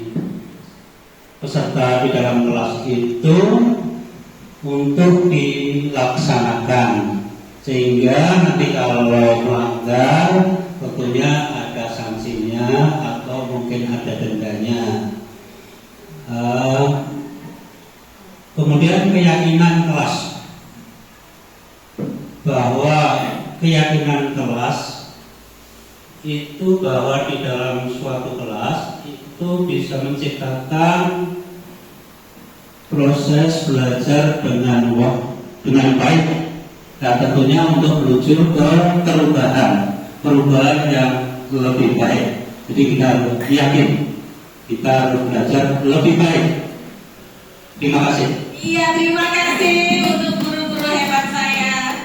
peserta di dalam kelas itu untuk dilaksanakan, sehingga nanti kalau melanggar tentunya ada sanksinya atau mungkin ada dendanya. Kemudian keyakinan kelas, bahwa keyakinan kelas itu bahwa di dalam suatu kelas itu bisa menciptakan proses belajar dengan baik, dan tentunya untuk menuju ke perubahan yang lebih baik. Jadi kita harus yakin kita harus belajar lebih baik. Terima kasih. Iya, terima kasih untuk guru-guru hebat saya.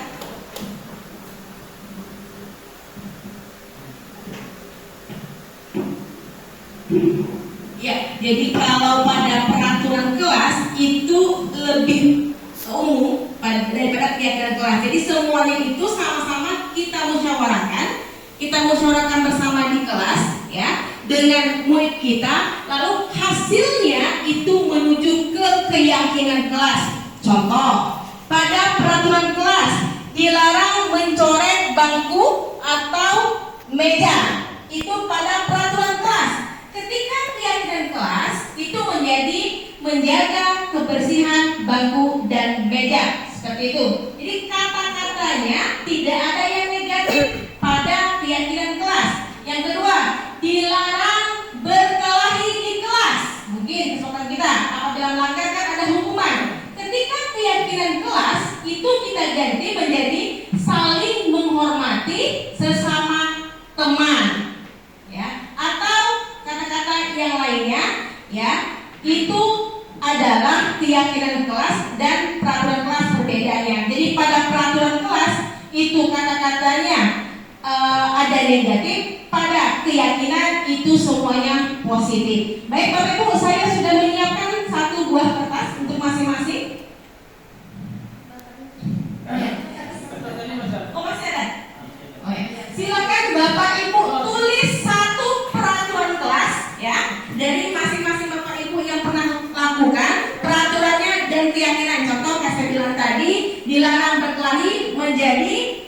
Ya, jadi kalau pada peraturan kelas itu lebih umum daripada keyakinan kelas. Jadi semuanya itu sama-sama kita musyawarahkan bersama di kelas, ya, dengan murid kita. Lalu hasilnya itu menuju ke keyakinan kelas. Contoh, pada peraturan kelas dilarang mencoret bangku atau meja. Itu pada peraturan kelas. Ketika keyakinan kelas itu menjaga kebersihan bangku dan meja, seperti itu. Jadi kata-katanya tidak ada yang negatif pada keyakinan kelas. Yang kedua, dilarang berkelahi di kelas. Mungkin kesempatan kita apabila melanggar kan ada hukuman. Ketika keyakinan kelas itu kita ganti menjadi saling menghormati sesama teman, ya, atau kata-kata yang lainnya, ya, itu adalah keyakinan kelas dan peraturan kelas perbedaannya. Jadi pada peraturan kelas itu kata-katanya ada negatif, pada keyakinan itu semuanya positif. Baik Bapak Ibu, saya sudah menyiapkan satu buah kertas untuk masing-masing. Oh, masih ada? Oh ya. Silakan Bapak Ibu tulis satu peraturan kelas, ya, dari masing-masing Bapak Ibu yang pernah lakukan peraturannya dan keyakinan. Contoh saya bilang tadi, dilarang berkelahi menjadi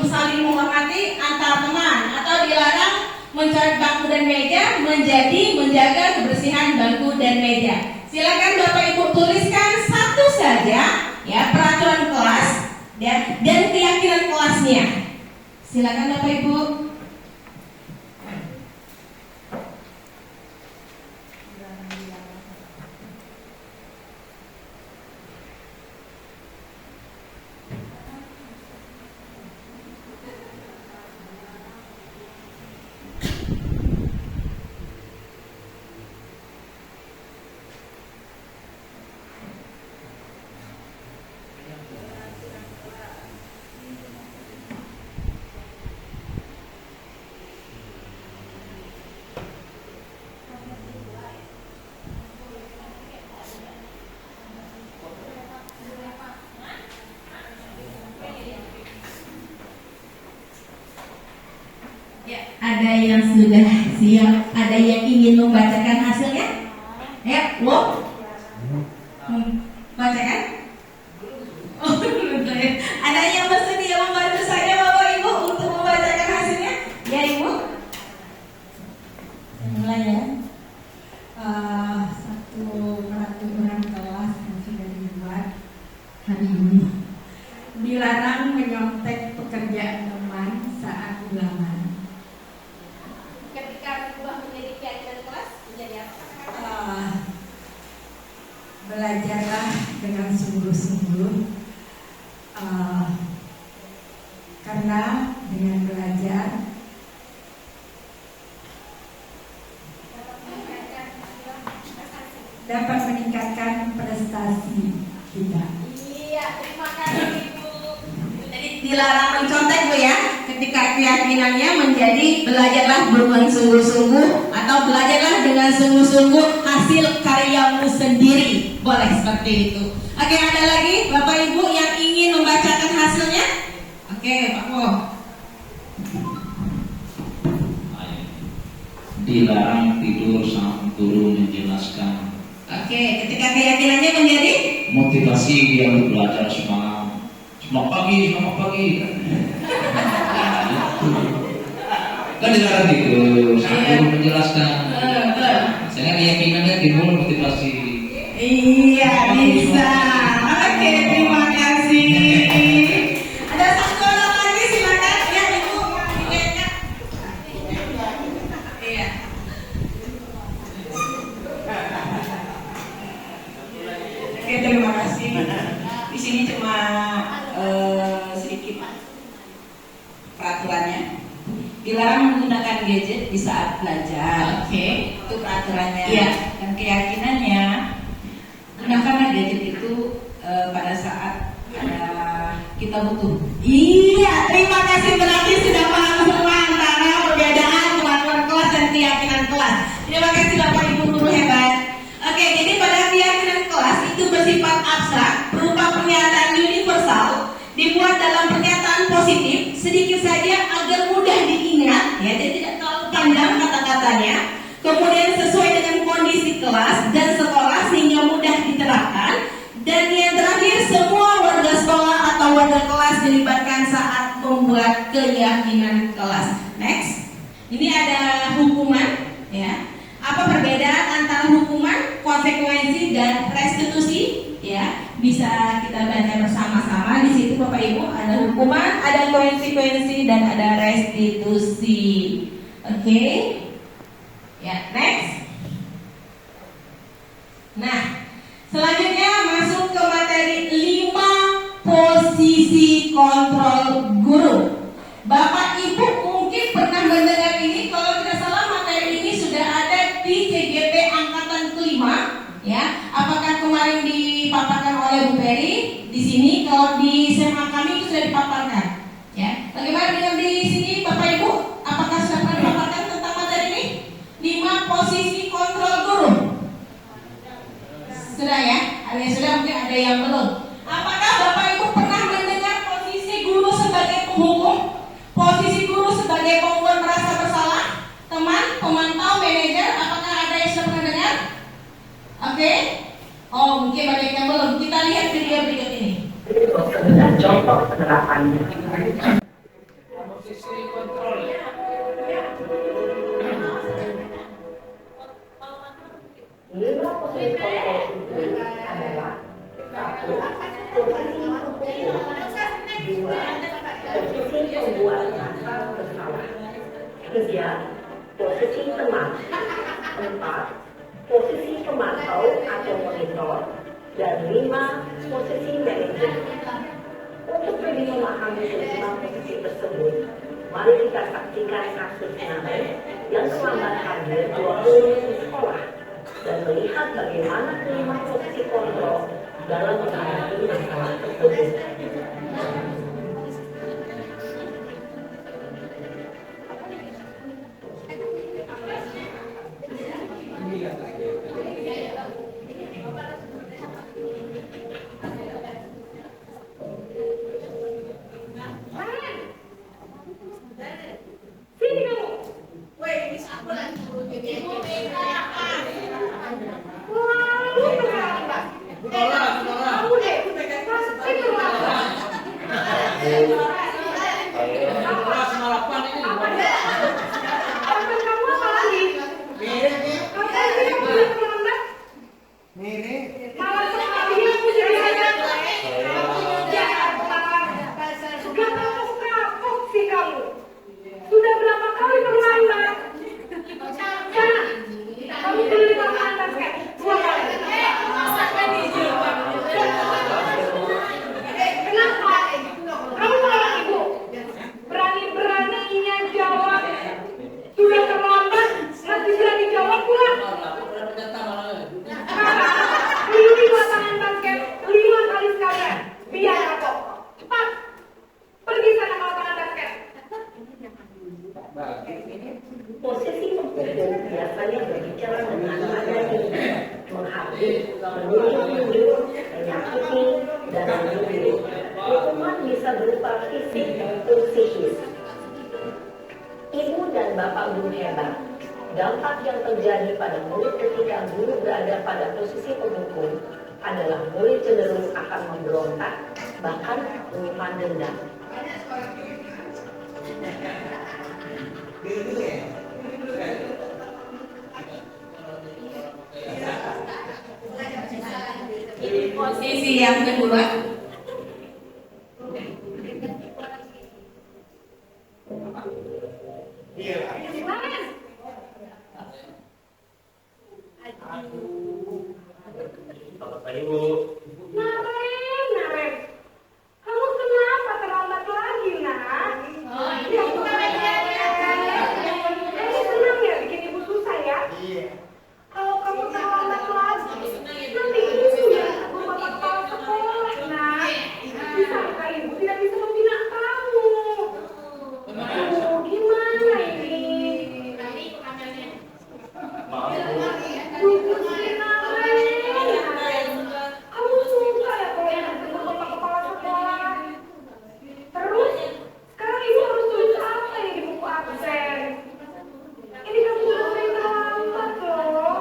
saling menghormati antar teman, atau dilarang mencoret bangku dan meja menjadi menjaga kebersihan bangku dan meja. Silakan Bapak Ibu tuliskan satu saja, ya, peraturan kelas dan keyakinan kelasnya. Silakan Bapak Ibu. Ada yang sudah siap, ada yang ingin membacakan hasilnya? Ya, wow. Bacakan. Oh, ada yang bersedia membantu saya Bapak Ibu untuk membacakan hasilnya? Ya Ibu. Mulai ya. Satu peraturan kelas yang sudah dibuat hari ini. Dilarang menyontek pekerjaan teman saat ulangan. Ketika berubah menjadi kegiatan kelas menjadi apa? Belajarlah dengan sungguh-sungguh, karena dengan belajar dapat meningkatkan prestasi kita. Iya, terima kasih Ibu. Jadi dilarang mencontek Bu ya. Ketika keyakinannya menjadi belajarlah dengan sungguh-sungguh atau belajarlah dengan sungguh-sungguh hasil karyamu sendiri. Boleh seperti itu. Oke, ada lagi Bapak Ibu yang ingin membacakan hasilnya? Oke, Pak Mo. Dilarang tidur sampai guru menjelaskan. Oke, ketika keyakinannya menjadi Motivasi dia untuk belajar semangat. Semangat pagi. Kan dilarang tidur sampai guru menjelaskan. Saya keyakinannya timbul motivasi. Iya, bisa. Oke, terima kasih. Ada satu orang lagi, silakan. Ya, Ibu. Iya. Oke, terima kasih. Di sini cuma sedikit peraturannya. Dilarang menggunakan gadget di saat belajar. Oke. Itu peraturannya. Iya. Dan keyakinannya gunakanlah gadget itu pada saat kita butuh. Iya, terima kasih, berarti sudah paham semua antara perbedaan peraturan kelas dan keyakinan kelas. Terima kasih Bapak Ibu guru hebat. Oke, jadi pada keyakinan kelas itu bersifat abstrak, berupa pernyataan universal, dibuat dalam pernyataan positif, sedikit saja agar mudah diingat, ya, jadi tidak terlalu panjang kata-katanya. Kemudian sesuai dengan kondisi kelas dan sekolah sehingga mudah diterapkan. Dan yang terakhir, semua warga sekolah atau warga kelas dilibatkan saat membuat keyakinan kelas. Next, ini ada hukuman, ya. Apa perbedaan antara hukuman, konsekuensi dan restitusi? Ya, bisa kita baca bersama-sama. Di situ Bapak Ibu ada hukuman, ada konsekuensi dan ada restitusi. Oke. Ya, next. Nah, selanjutnya masuk ke materi 5 posisi kontrol guru. Bapak Ibu mungkin pernah mendengar ini, kalau tidak salah materi ini sudah ada di CGP angkatan kelima, ya. Apakah kemarin dipaparkan oleh Bu Peri? Di sini kalau di SMA kami itu sudah dipaparkan, ya. Bagaimana dengan di sini Bapak Ibu? Apakah sudah pernah dipaparkan tentang materi ini? 5 posisi kontrol guru. Sudah ya? Ada yang sudah, mungkin ada yang belum. Apakah Bapak Ibu pernah mendengar posisi guru sebagai penghukum? Posisi guru sebagai pembuat merasa bersalah? Teman, pemantau, manajer, apakah ada yang sudah pernah dengar? Oke? Oh, mungkin banyak yang belum. Kita lihat video berikut ini. Dan contoh penerapannya. Posisi kontrol. Lima posisi kontrol itu adalah: 1. Posisi penghukum. 2. Posisi pembuat merasa bersalah. 3. Posisi teman. 4. Posisi pemantau atau monitor. Dan 5. Posisi manajer. Untuk lebih memahami kelima posisi tersebut, mari kita saksikan kasus Namen yang terlambat hadir 20 menit di sekolah dan melihat bagaimana kelima posisi kontrol dalam menghadapi masalah tersebut. Sini kamu. Sudah berapa kali terlambat? Sana, kamu beli makanan basket 2 kali. Kenapa? Kamu malah ibu. Berani-beraninya jawab. Sudah terlambat, masih berani jawab pula. Beli lapangan basket 5 kali sekalian. Biar kapok. Cepat. Pergi sana ke lapangan basket. Posisi pemukul biasanya berbicara dengan nada tinggi, menghampiri, menunjuk-nunjuk, menyakiti, dan menunjuk. Hukuman bisa berupa fisik maupun psikis. Ibu dan bapak guru hebat. Dampak yang terjadi pada murid ketika guru berada pada posisi pemukul adalah murid cenderung akan memberontak, bahkan menyimpan dendam. Posisi yang kedua. Bapak Ibu. Naren, kamu kenapa terlambat lagi, nak? Kamu senang ya bikin ibu susah ya? Kalau kamu terlambat lagi, nanti ibu yang aku bapak kepala sekolah, nak. Disangka ibu tidak bisa membina kamu. Gimana ini? Maaf Bu. Kamu suka ya kalau yang ketemu bapak kepala sekolah? Terus, sekarang ibu harus tulis apa yang di buku absen? Ini kamu udah sering terlambat loh.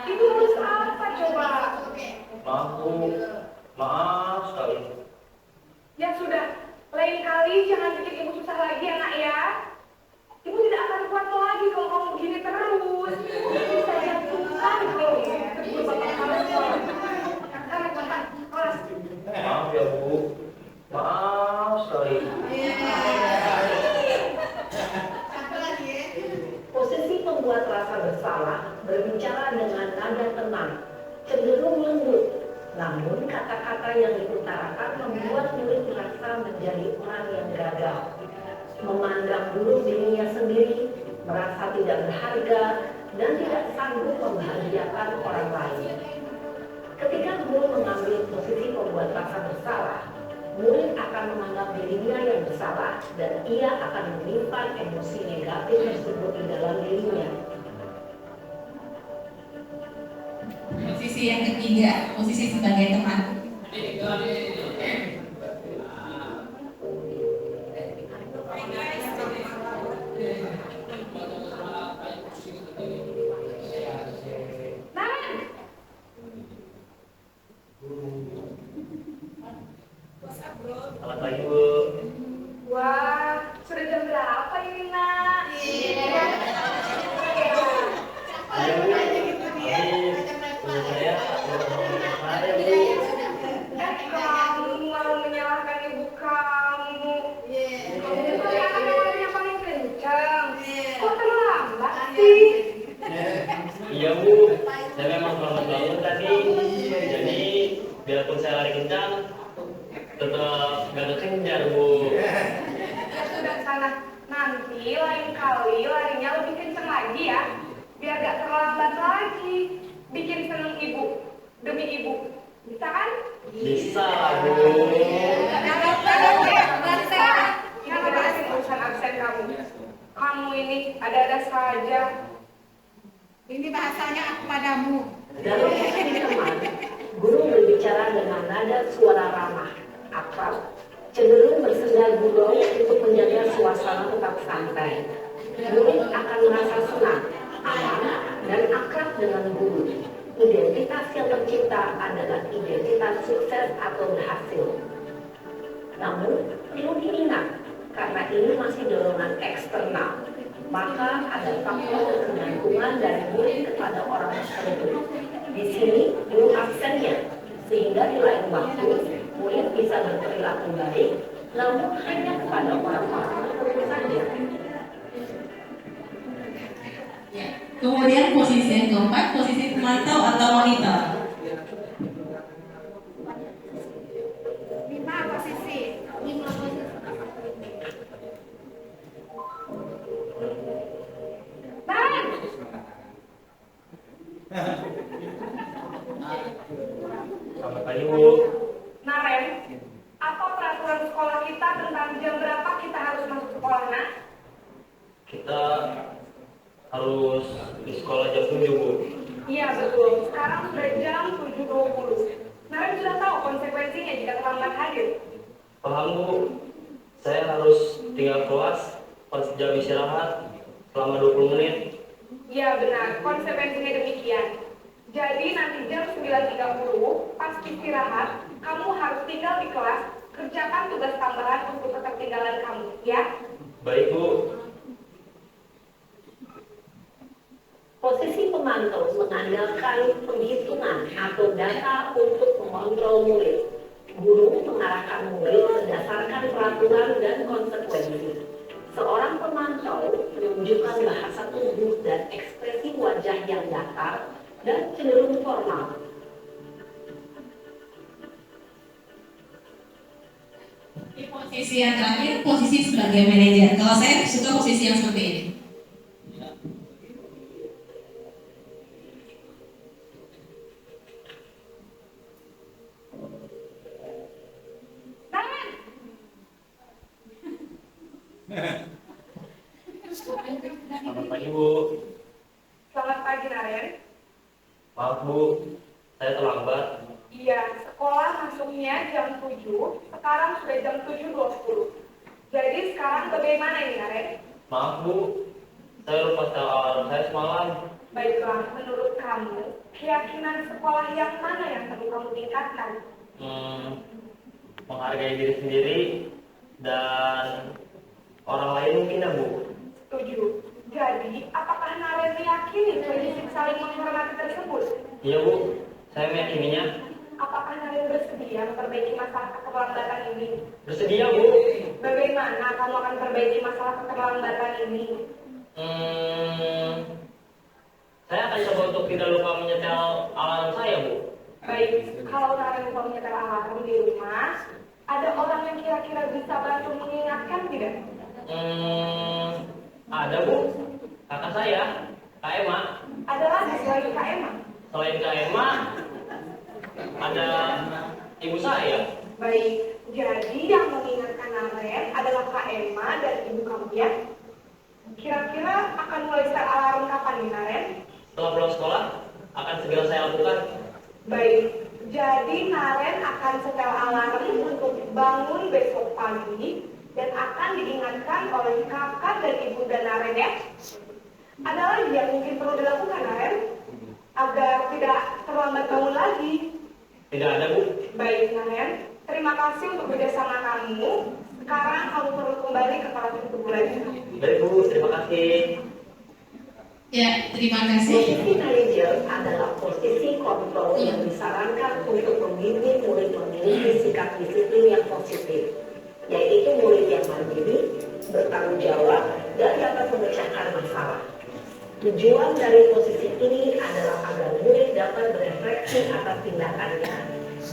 Ibu harus apa coba? Maaf Bu. Maaf sekali. Ya sudah, lain kali jangan bikin ibu susah lagi ya nak ya. Ibu tidak akan kuat lagi kalau kamu begini terus. Bisa jatuhkan kalau ketemu bapak kepala sekolah. Sana, kelas. Maaf ya Bu. Maaf sekali. Posisi pembuat rasa bersalah berbicara dengan nada tenang, cenderung lembut. Namun kata-kata yang diutarakan membuat murid merasa menjadi orang yang gagal, memandang buruk dirinya sendiri, merasa tidak berharga, dan tidak sanggup membahagiakan orang lain. Ketika guru mengambil posisi pembuat rasa bersalah, murid akan menganggap dirinya yang bersalah dan ia akan menyimpan emosi negatif tersebut di dalam dirinya. Posisi yang ketiga, posisi sebagai teman. Selamat pagi Bu. Wah, sudah jam berapa ini nak? Kamu mau menyalahkan ibu kamu. Kamu bukan anak yang paling kencang. Kok terlambat sih? Iya Bu, saya memang terlambat bangun tadi. Jadi biarpun saya lari kencang, tetap nggak kekejar Bu. Ya sudah sana. Nanti lain kali larinya lebih kencang lagi ya. Biar gak terlambat lagi. Bikin seneng ibu. Demi ibu. Bisa kan? Bisa Bu. Yang beresin urusan absen kamu. Kamu ini ada-ada saja. Ini bahasanya aku padamu. Dalam posisi teman, guru berbicara dengan nada suara ramah, akrab, cenderung bersenda gurau untuk menjaga suasana tetap santai. Murid akan merasa senang, aman, dengan guru. Identitas yang tercipta adalah identitas sukses atau berhasil. Namun, perlu diingat, karena ini masih dorongan eksternal, maka ada faktor ketergantungan dari murid kepada orang tersebut. Di sini, guru absennya, sehingga di lain waktu, murid bisa berperilaku baik, namun hanya kepada orang-orang tertentu saja. Kemudian posisi yang keempat, posisi pemantau atau monitor. 5 posisi. Naren, Selamat pagi, Bu. Naren, apa peraturan sekolah kita tentang jam berapa kita harus masuk sekolah, nak? Kita harus di sekolah jam 7, Bu. Iya betul, sekarang sudah jam 7.20. Naren sudah tahu konsekuensinya jika terlambat hadir. Paham, Bu. Saya harus tinggal kelas pas jam istirahat selama 20 menit. Iya benar, konsekuensinya demikian. Jadi nanti jam 9.30 pas istirahat, kamu harus tinggal di kelas, kerjakan tugas tambahan untuk ketertinggalan kamu, ya? Baik, Bu. Posisi pemantau mengandalkan penghitungan atau data untuk mengontrol murid. Guru mengarahkan murid berdasarkan peraturan dan konsekuensi. Seorang pemantau menunjukkan bahasa tubuh dan ekspresi wajah yang datar dan cenderung formal. Di posisi yang terakhir, posisi sebagai manajer. Kalau saya suka posisi yang seperti ini. Naren, Selamat pagi, Bu. selamat pagi Naren. Maaf, Bu. Saya terlambat. Iya, sekolah masuknya jam 7, sekarang sudah jam 7.20. Jadi sekarang bagaimana ini Naren? Maaf, Bu. Saya lupa setel alarm saya semalam. Baiklah, menurut kamu, keyakinan sekolah yang mana yang perlu kamu tingkatkan? Menghargai diri sendiri dan orang lain mungkin, ya, Bu. Setuju. Jadi, apakah Naren meyakini prinsip saling menghormati tersebut? Iya, Bu. Saya meyakininya. Apakah Naren bersedia memperbaiki masalah keterlambatan ini? Bersedia, Bu. Bagaimana kamu akan perbaiki masalah keterlambatan ini? Saya akan coba untuk tidak lupa menyetel alarm saya, Bu. Baik, kalau Naren lupa menyetel alarm di rumah, ada orang yang kira-kira bisa bantu mengingatkan tidak? Ada, Bu. Kakak saya, Kak Emma. Ada lagi selain Kak Emma? Selain Kak Emma, ada ibu saya. Baik, jadi yang mengingatkan Naren adalah Kak Emma dan ibu kamu ya? Kira-kira akan mulai start alarm kapan nih Naren? Setelah pulang sekolah, akan segera saya lakukan. Baik, jadi Naren akan setel alarm untuk bangun besok pagi dan akan diingatkan oleh kakak dan ibunda Naren ya. Ada lagi yang mungkin perlu dilakukan Naren agar tidak terlambat bangun lagi? Tidak ada, Bu. Baik Naren, terima kasih untuk kerjasama kamu. Sekarang kamu perlu kembali ke kelas untuk belajar. Baik, Bu. Terima kasih. Ya, terima kasih. Posisi manajer adalah posisi kontrol yang disarankan untuk membimbing murid memiliki sikap disiplin yang positif, yaitu murid yang mandiri, bertanggung jawab, dan dapat memecahkan masalah. Tujuan dari posisi ini adalah agar murid dapat berefleksi atas tindakannya.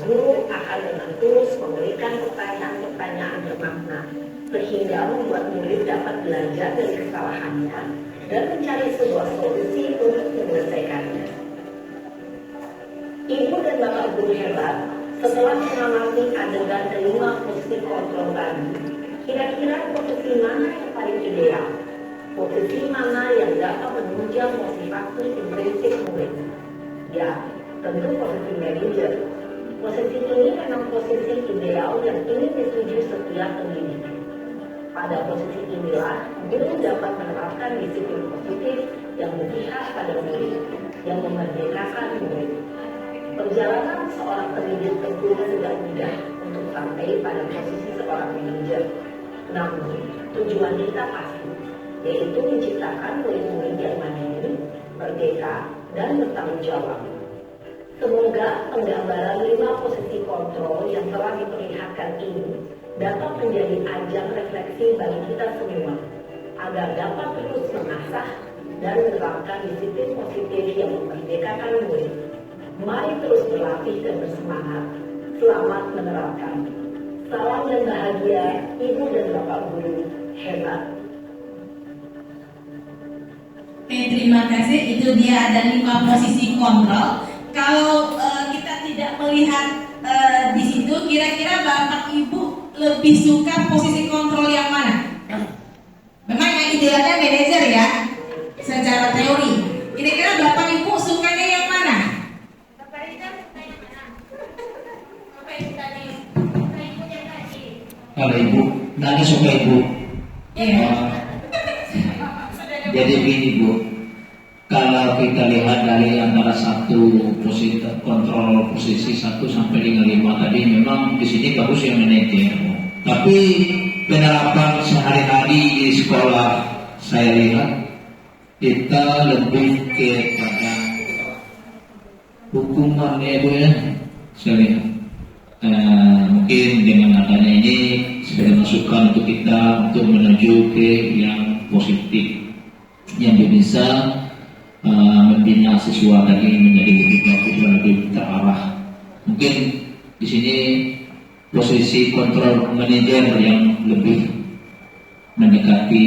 Guru akan dengan tulus memberikan pertanyaan-pertanyaan bermakna, sehingga membuat murid dapat belajar dari kesalahannya dan mencari sebuah solusi untuk menyelesaikannya. Ibu dan bapak guru hebat, setelah mengamati adegan kelima posisi kontrol tadi, kira-kira posisi mana yang paling ideal? Posisi mana yang dapat menunjang motivasi intrinsik murid? Ya, tentu posisi manajer. Posisi ini memang posisi ideal yang ingin dituju setiap pendidik. Pada posisi inilah, guru dapat menerapkan disiplin positif yang berpihak pada murid. yang memerdekakan murid. Perjalanan seorang pendidik tentunya tidak mudah untuk sampai pada posisi seorang manajer. Namun, tujuan kita pasti, yaitu menciptakan murid-murid yang mandiri, merdeka, dan bertanggung jawab. Semoga penggambaran 5 posisi kontrol yang telah diperlihatkan ini dapat menjadi ajang refleksi bagi kita semua, agar dapat terus mengasah dan menerapkan disiplin positif yang memerdekakan murid. Mari terus berlatih dan bersemangat. Selamat menerapkan. Salam dan bahagia, Ibu dan Bapak Guru. Hebat. Oke, terima kasih. Itu dia ada 5 posisi kontrol. Kalau kita tidak melihat di situ, kira-kira Bapak Ibu lebih suka posisi kontrol yang mana? Memang yang idealnya manajer ya, secara teori. Kira-kira Bapak Ibu sukanya yang mana? Kalau Ibu, nanti suka Ibu. Jadi begini Bu, kalau kita lihat dari antara satu posisi kontrol posisi 1 sampai dengan 5 tadi, memang di sini bagus yang manajer. Tapi penerapan sehari-hari di sekolah saya lihat kita lebih kepada hukuman ya Bu ya. Saya lihat mungkin dengan adanya ini sebagai masukan untuk kita untuk menuju ke yang positif, yang bisa membina siswa tadi menjadi lebih bagus dan lebih terarah. Mungkin di sini posisi kontrol manajer yang lebih mendekati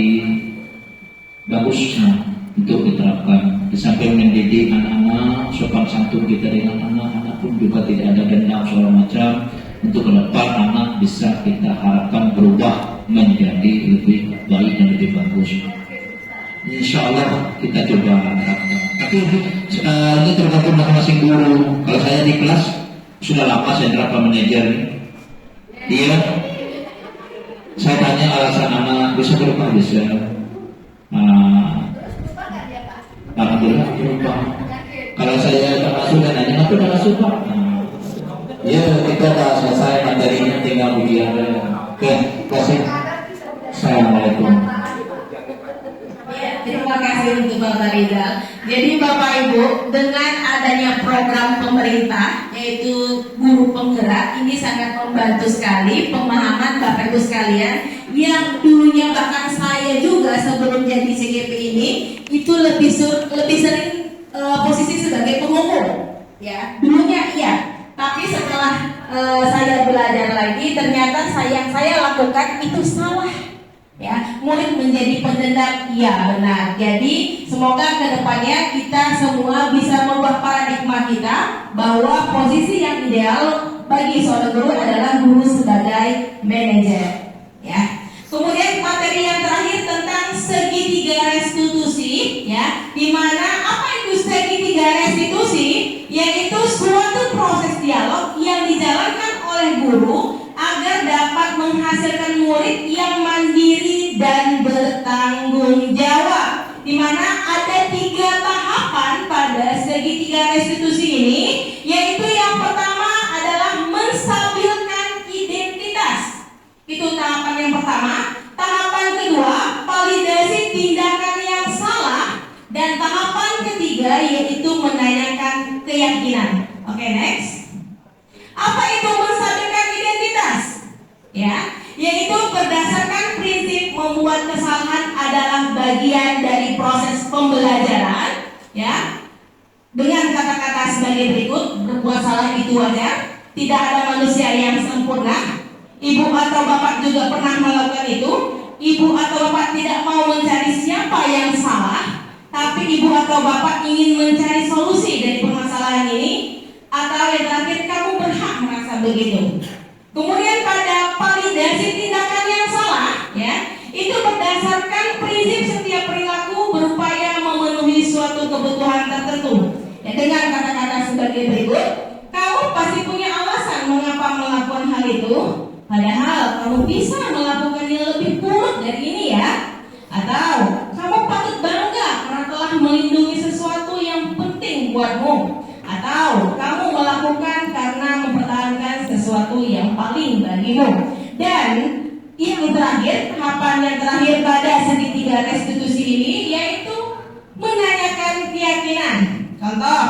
bagusnya untuk diterapkan. Di samping mendidik anak-anak, sopan santun kita dengan anak-anak pun juga tidak ada dendam segala macam. Untuk ke depan anak bisa kita harapkan berubah menjadi lebih baik dan lebih bagus. Insya Allah kita coba terapkan. Tapi ini tergantung masing-masing guru. Kalau saya di kelas sudah lama saya terapkan manajer. Dia saya tanya alasan anak bisa berubah bisa. Alhamdulillah berubah. Kalau saya termasuk dan nanya aku udah masuk Pak. Ya kita dah selesai materinya, tinggal ujian. Oke, kasih. Assalamualaikum. Terima kasih untuk Bapak Rizal. Jadi Bapak Ibu, dengan adanya program pemerintah yaitu guru penggerak, ini sangat membantu sekali pemahaman Bapak Ibu sekalian yang dulunya bahkan saya juga sebelum jadi CGP ini itu lebih sering posisi sebagai pengumum. Ya, dulunya iya, tapi setelah saya belajar lagi ternyata yang saya lakukan itu salah. Ya, murid menjadi pendendam, iya benar. Jadi semoga kedepannya kita semua bisa merubah paradigma kita bahwa posisi yang ideal bagi seorang guru adalah guru sebagai manajer. Ya. Kemudian materi yang terakhir tentang segitiga restitusi, ya, di mana apa itu segitiga restitusi? Yaitu suatu proses dialog yang dijalankan oleh guru agar dapat menghasilkan murid yang mandiri dan bertanggung jawab. Di mana ada 3 tahapan pada segitiga restitusi ini, yaitu yang pertama adalah menstabilkan identitas. Itu tahapan yang pertama. Tahapan kedua, validasi tindakan yang salah, dan tahapan ketiga yaitu menanyakan keyakinan. Oke, next. Apa itu menstabilkan identitas? Ya, yaitu berdasarkan prinsip membuat kesalahan adalah bagian dari proses pembelajaran, ya. Dengan kata-kata sebagai berikut, berbuat salah itu wajar, tidak ada manusia yang sempurna. Ibu atau bapak juga pernah melakukan itu. Ibu atau bapak tidak mau mencari siapa yang salah, tapi ibu atau bapak ingin mencari solusi dari permasalahan ini. Atau yang terakhir, kamu berhak merasa begitu. Kemudian pada validasi tindakan yang salah, ya, itu berdasarkan prinsip setiap perilaku berupaya memenuhi suatu kebutuhan tertentu. Ya, dengan kata-kata sebagai berikut, kamu pasti punya alasan mengapa melakukan hal itu, padahal kamu bisa melakukan yang lebih buruk dari ini ya. Atau kamu patut bangga karena telah melindungi sesuatu yang penting Umum. Dan yang terakhir, tahapan yang terakhir pada segitiga restitusi ini yaitu menanyakan keyakinan. Contoh,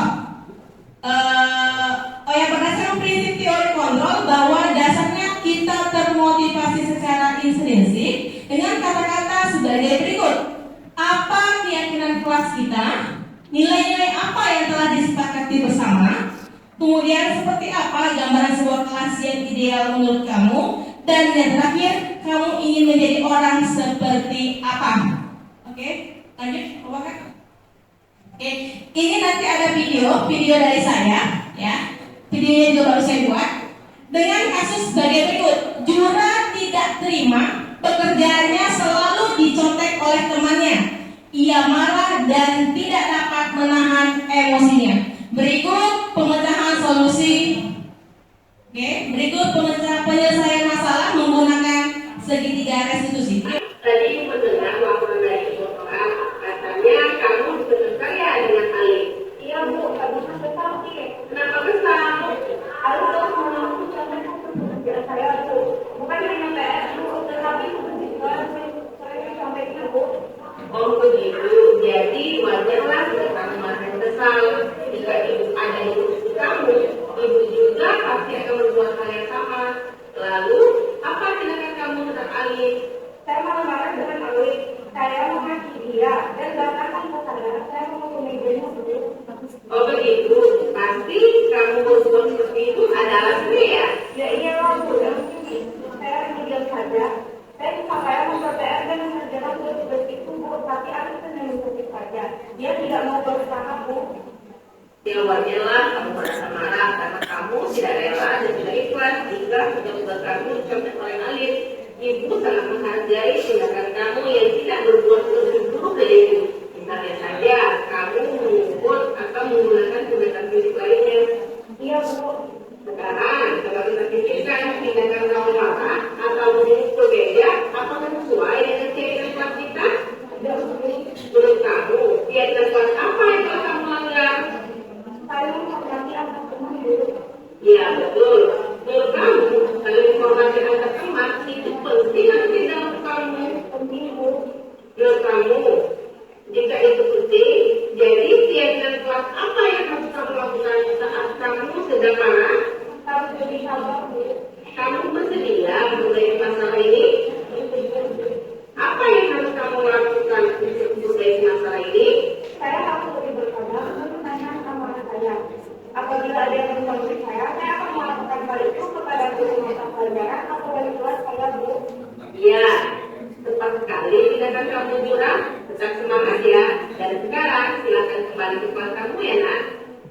yang berdasarkan prinsip teori kontrol bahwa dasarnya kita termotivasi secara intrinsik dengan kata-kata sebagai berikut. Apa keyakinan kelas kita? Nilai-nilai apa yang telah disepakati bersama? Kemudian seperti apa gambaran sebuah kelas yang ideal menurut kamu? Dan yang terakhir, kamu ingin menjadi orang seperti apa? Oke, lanjut, Bapak. Oke, ini nanti ada video dari saya, ya. Videonya juga baru saya buat. Dengan kasus sebagai berikut, Jura tidak terima pekerjaannya selalu dicontek oleh temannya. Ia marah dan tidak dapat menahan emosinya. Berikut pemecahan solusi. Oke, berikut penyelesaian masalah menggunakan segitiga restitusi. Tadi mendengar laporan dari Ibu Nora, katanya kamu dipenuhi ya dengan Ali. Iya Bu, tapi kesal sih. Kenapa kesal? Harus terus menolak contohkan pekerjaan saya Bu. Bukan hanya PR Bu, tetapi juga saya sampaikan Bu. Oh begitu, jadi wajarlah jika kamu merasa kesal. Jika ibu ada ibu kamu, ibu juga pasti akan berbuat hal yang sama. Lalu, apa tindakan kamu terhadap Ali? Saya marah-marah dengan Ali. Saya menghakimi dia dan katakan ke saya menghukumi dia dulu. Oh begitu, pasti kamu berbuat seperti itu ada alasannya ya? Ya iyalah Bu, saya diam saja. Saya mempercayai dan mengerjakan tugas itu Bu, tapi Ali senang mengikuti saja. Dia tidak mau berusaha Bu. Ya wajarlah kamu merasa marah karena kamu tidak rela dan tidak ikhlas jika tugas kamu dicontoh oleh Ali. Ibu sangat menghargai tindakan kamu yang tidak berbuat lebih buruk dari itu. Misalnya saja kamu mengukur atau menggunakan kegiatan fisik lainnya. Iya Bu. Sekarang kalau kita pikirkan tindakan kamu marah atau memukul beja, apakah sesuai dengan keyakinan kelas kita? Menurut kamu, keyakinan kelas apa yang telah kamu langgar? Saya menghormati antar teman dulu. Iya betul. Menurut kamu, saling menghormati antar teman itu penting atau tidak untuk kamu? Penting Bu. Menurut kamu, jika itu penting, jadi keyakinan kelas apa yang harus kamu lakukan saat kamu sedang marah? Harus lebih sabar Bu. Kamu bersedia memperbaiki masalah ini? Apa yang harus kamu lakukan untuk memperbaiki masalah ini? Saya harus lebih bersabar untuk menanyakan amanah saya. Apabila ada yang mengonflik saya akan melakukan hal itu kepada guru mata pelajaran atau wali kelas saya Bu. Iya, tepat sekali tindakan kamu Jura. Tetap semangat ya. Dan sekarang silakan kembali ke kelas kamu ya Nak.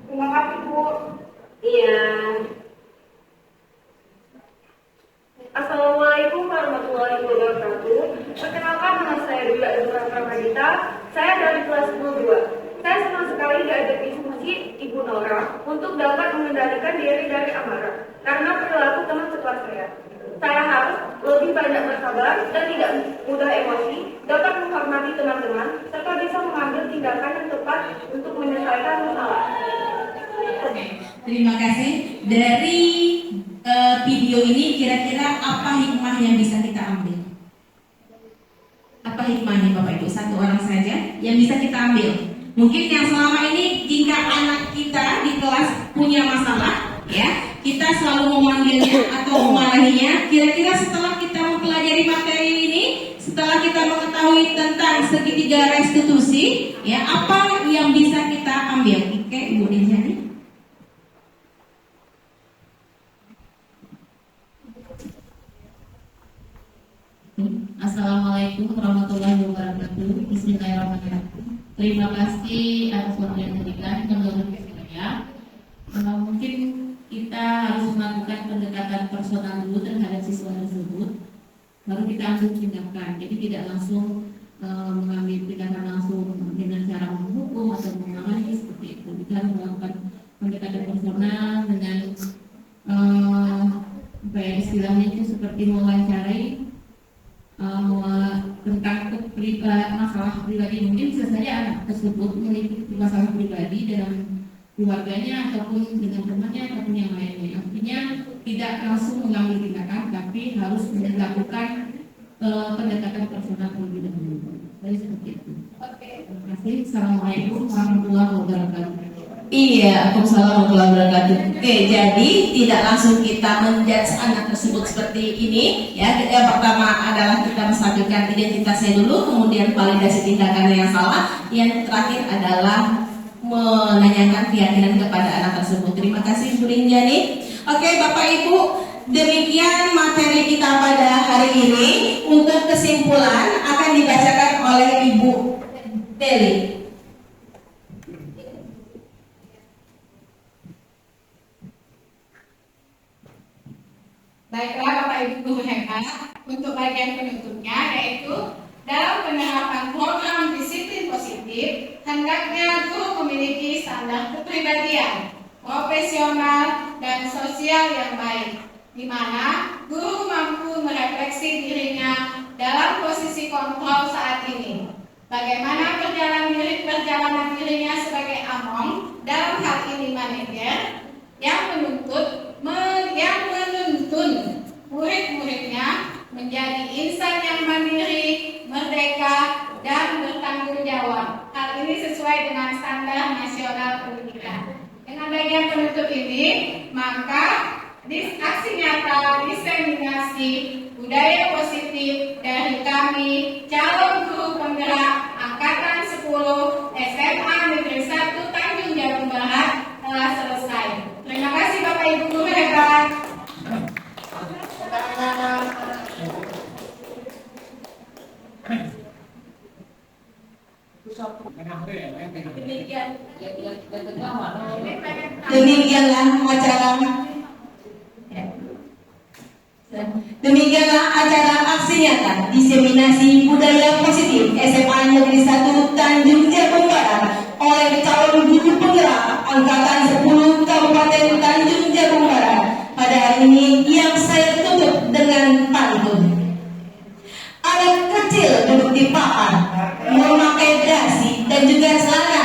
Terima kasih Bu. Iya. Assalamualaikum warahmatullahi wabarakatuh. Perkenalkan nama saya Dula Dura Pramadita. Saya dari kelas 22. Saya senang sekali diajak diskusi Ibu Nora untuk dapat mengendalikan diri dari amarah karena perilaku teman sekelas saya. Saya harus lebih banyak bersabar dan tidak mudah emosi, dapat menghormati teman-teman, serta bisa mengambil tindakan yang tepat untuk menyelesaikan masalah. Terima kasih. Dari video ini kira-kira apa hikmah yang bisa kita ambil? Apa hikmahnya Bapak Ibu? Satu orang saja yang bisa kita ambil. Mungkin yang selama ini jika anak kita di kelas punya masalah, ya kita selalu memanggilnya atau memarahinya. Kira-kira setelah kita mempelajari materi ini, setelah kita mengetahui tentang segitiga restitusi, ya apa yang bisa kita ambil? Oke, Ibu Dinjani. Assalamualaikum warahmatullahi wabarakatuh. Bismillahirrahmanirrahim. Terima kasih atas waktu yang diberikan menurut saya. Mungkin kita harus melakukan pendekatan personal dulu terhadap siswa tersebut, baru kita ambil tindakan. Jadi tidak langsung mengambil tindakan langsung dengan cara menghukum atau menangani seperti itu. Kita harus melakukan pendekatan personal dengan istilahnya itu seperti mewawancarai tentang masalah pribadi. Mungkin bisa saja anak tersebut memiliki masalah pribadi dalam keluarganya ataupun dengan temannya ataupun yang lainnya. Artinya tidak langsung mengambil tindakan, tapi harus melakukan pendekatan personal terlebih dahulu. Jadi seperti itu. Oke. Terima kasih. Assalamualaikum warahmatullahi wabarakatuh. Iya, Waalaikumsalam warahmatullahi wabarakatuh. Oke, jadi tidak langsung kita menjudge anak tersebut seperti ini. Ya, yang pertama adalah kita menstabilkan identitasnya dulu, kemudian validasi tindakannya yang salah. Yang terakhir adalah menanyakan keyakinan kepada anak tersebut. Terima kasih Bu Rinjani. Oke, Bapak Ibu, demikian materi kita pada hari ini. Untuk kesimpulan akan dibacakan oleh Ibu Deli. Baiklah Bapak Ibu guru hebat, untuk bagian penutupnya yaitu dalam penerapan program disiplin positif, hendaknya guru memiliki standar kepribadian, profesional, dan sosial yang baik, di mana guru mampu merefleksi dirinya dalam posisi kontrol saat ini. Bagaimana perjalanan dirinya sebagai among, dalam hal ini manajer, yang menuntun murid-muridnya menjadi insan yang mandiri, merdeka, dan bertanggung jawab. Hal ini sesuai dengan standar nasional pendidikan. Dengan bagian penutup ini, maka aksi nyata diseminasi budaya positif dari kami calon guru penggerak Angkatan 10 SMA Negeri 1 Tanjung Jabung Barat telah selesai. Terima kasih Bapak Ibu guru hebat. Demikianlah acara aksi nyata diseminasi budaya positif SMA Negeri 1 Tanjung Jabung Barat oleh calon guru penggerak Angkatan 10 Kabupaten Tanjung Jabung Barat pada hari ini, yang saya tutup dengan pantun. Anak kecil duduk di papan, memakai dasi dan juga celana.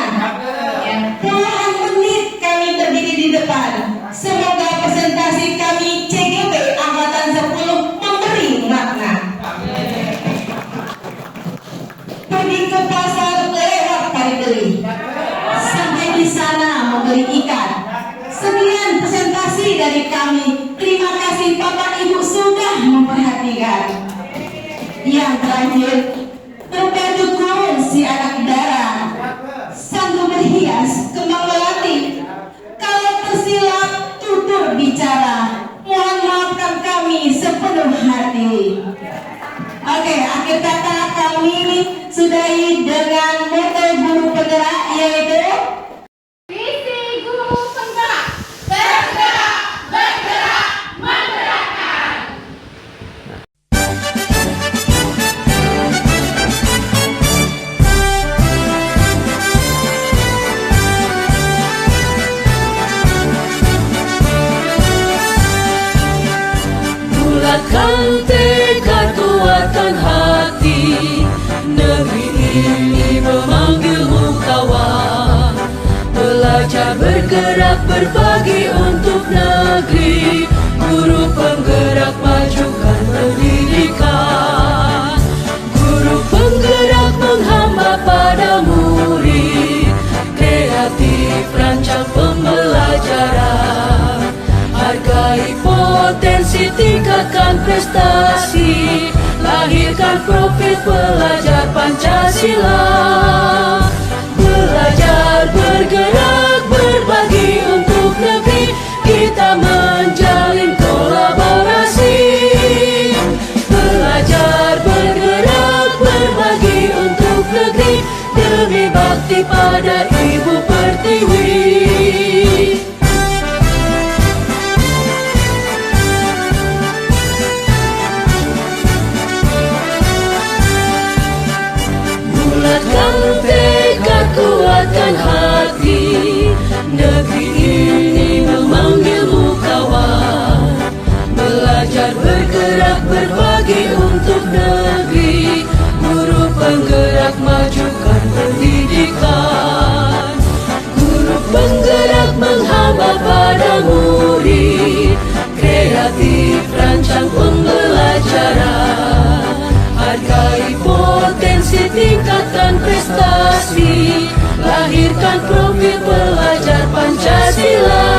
Ya, puluhan menit kami berdiri di depan. Semoga presentasi kami CGP Angkatan 10 memberi makna. Pergi ke pasar lewat Kali, sampai di sana membeli ikan. Sekian presentasi dari kami. Terima kasih Bapak Ibu sudah memperhatikan. Yang terakhir, berbaju kurun si anak darah, sanggup berhias kembang melati. Kalau tersilap tutur bicara, mohon maafkan kami sepenuh hati. Oke, akhir kata kami sudahi dengan moto guru penggerak, yaitu Visi guru penggerak, bergerak, bergerak, menggerakkan. Bulatkan tekad, kuatkan hati, negeri ini memanggilmu kawan. Belajar bergerak berbagi untuk negeri, guru penggerak majukan pendidikan. Guru penggerak menghamba pada murid, kreatif rancang pembelajaran. Hargai potensi, tingkatkan prestasi, lahirkan profil pelajar Pancasila. Belajar bergerak berbagi untuk negeri, kita menjalin kolaborasi. Belajar bergerak berbagi untuk negeri, demi bakti pada Ibu Pertiwi. Bulatkan tekad, kuatkan hati, negeri ini memanggilmu kawan. Belajar bergerak berbagi untuk negeri, guru penggerak majukan pendidikan. Guru penggerak kasih, lahirkan profil pelajar Pancasila.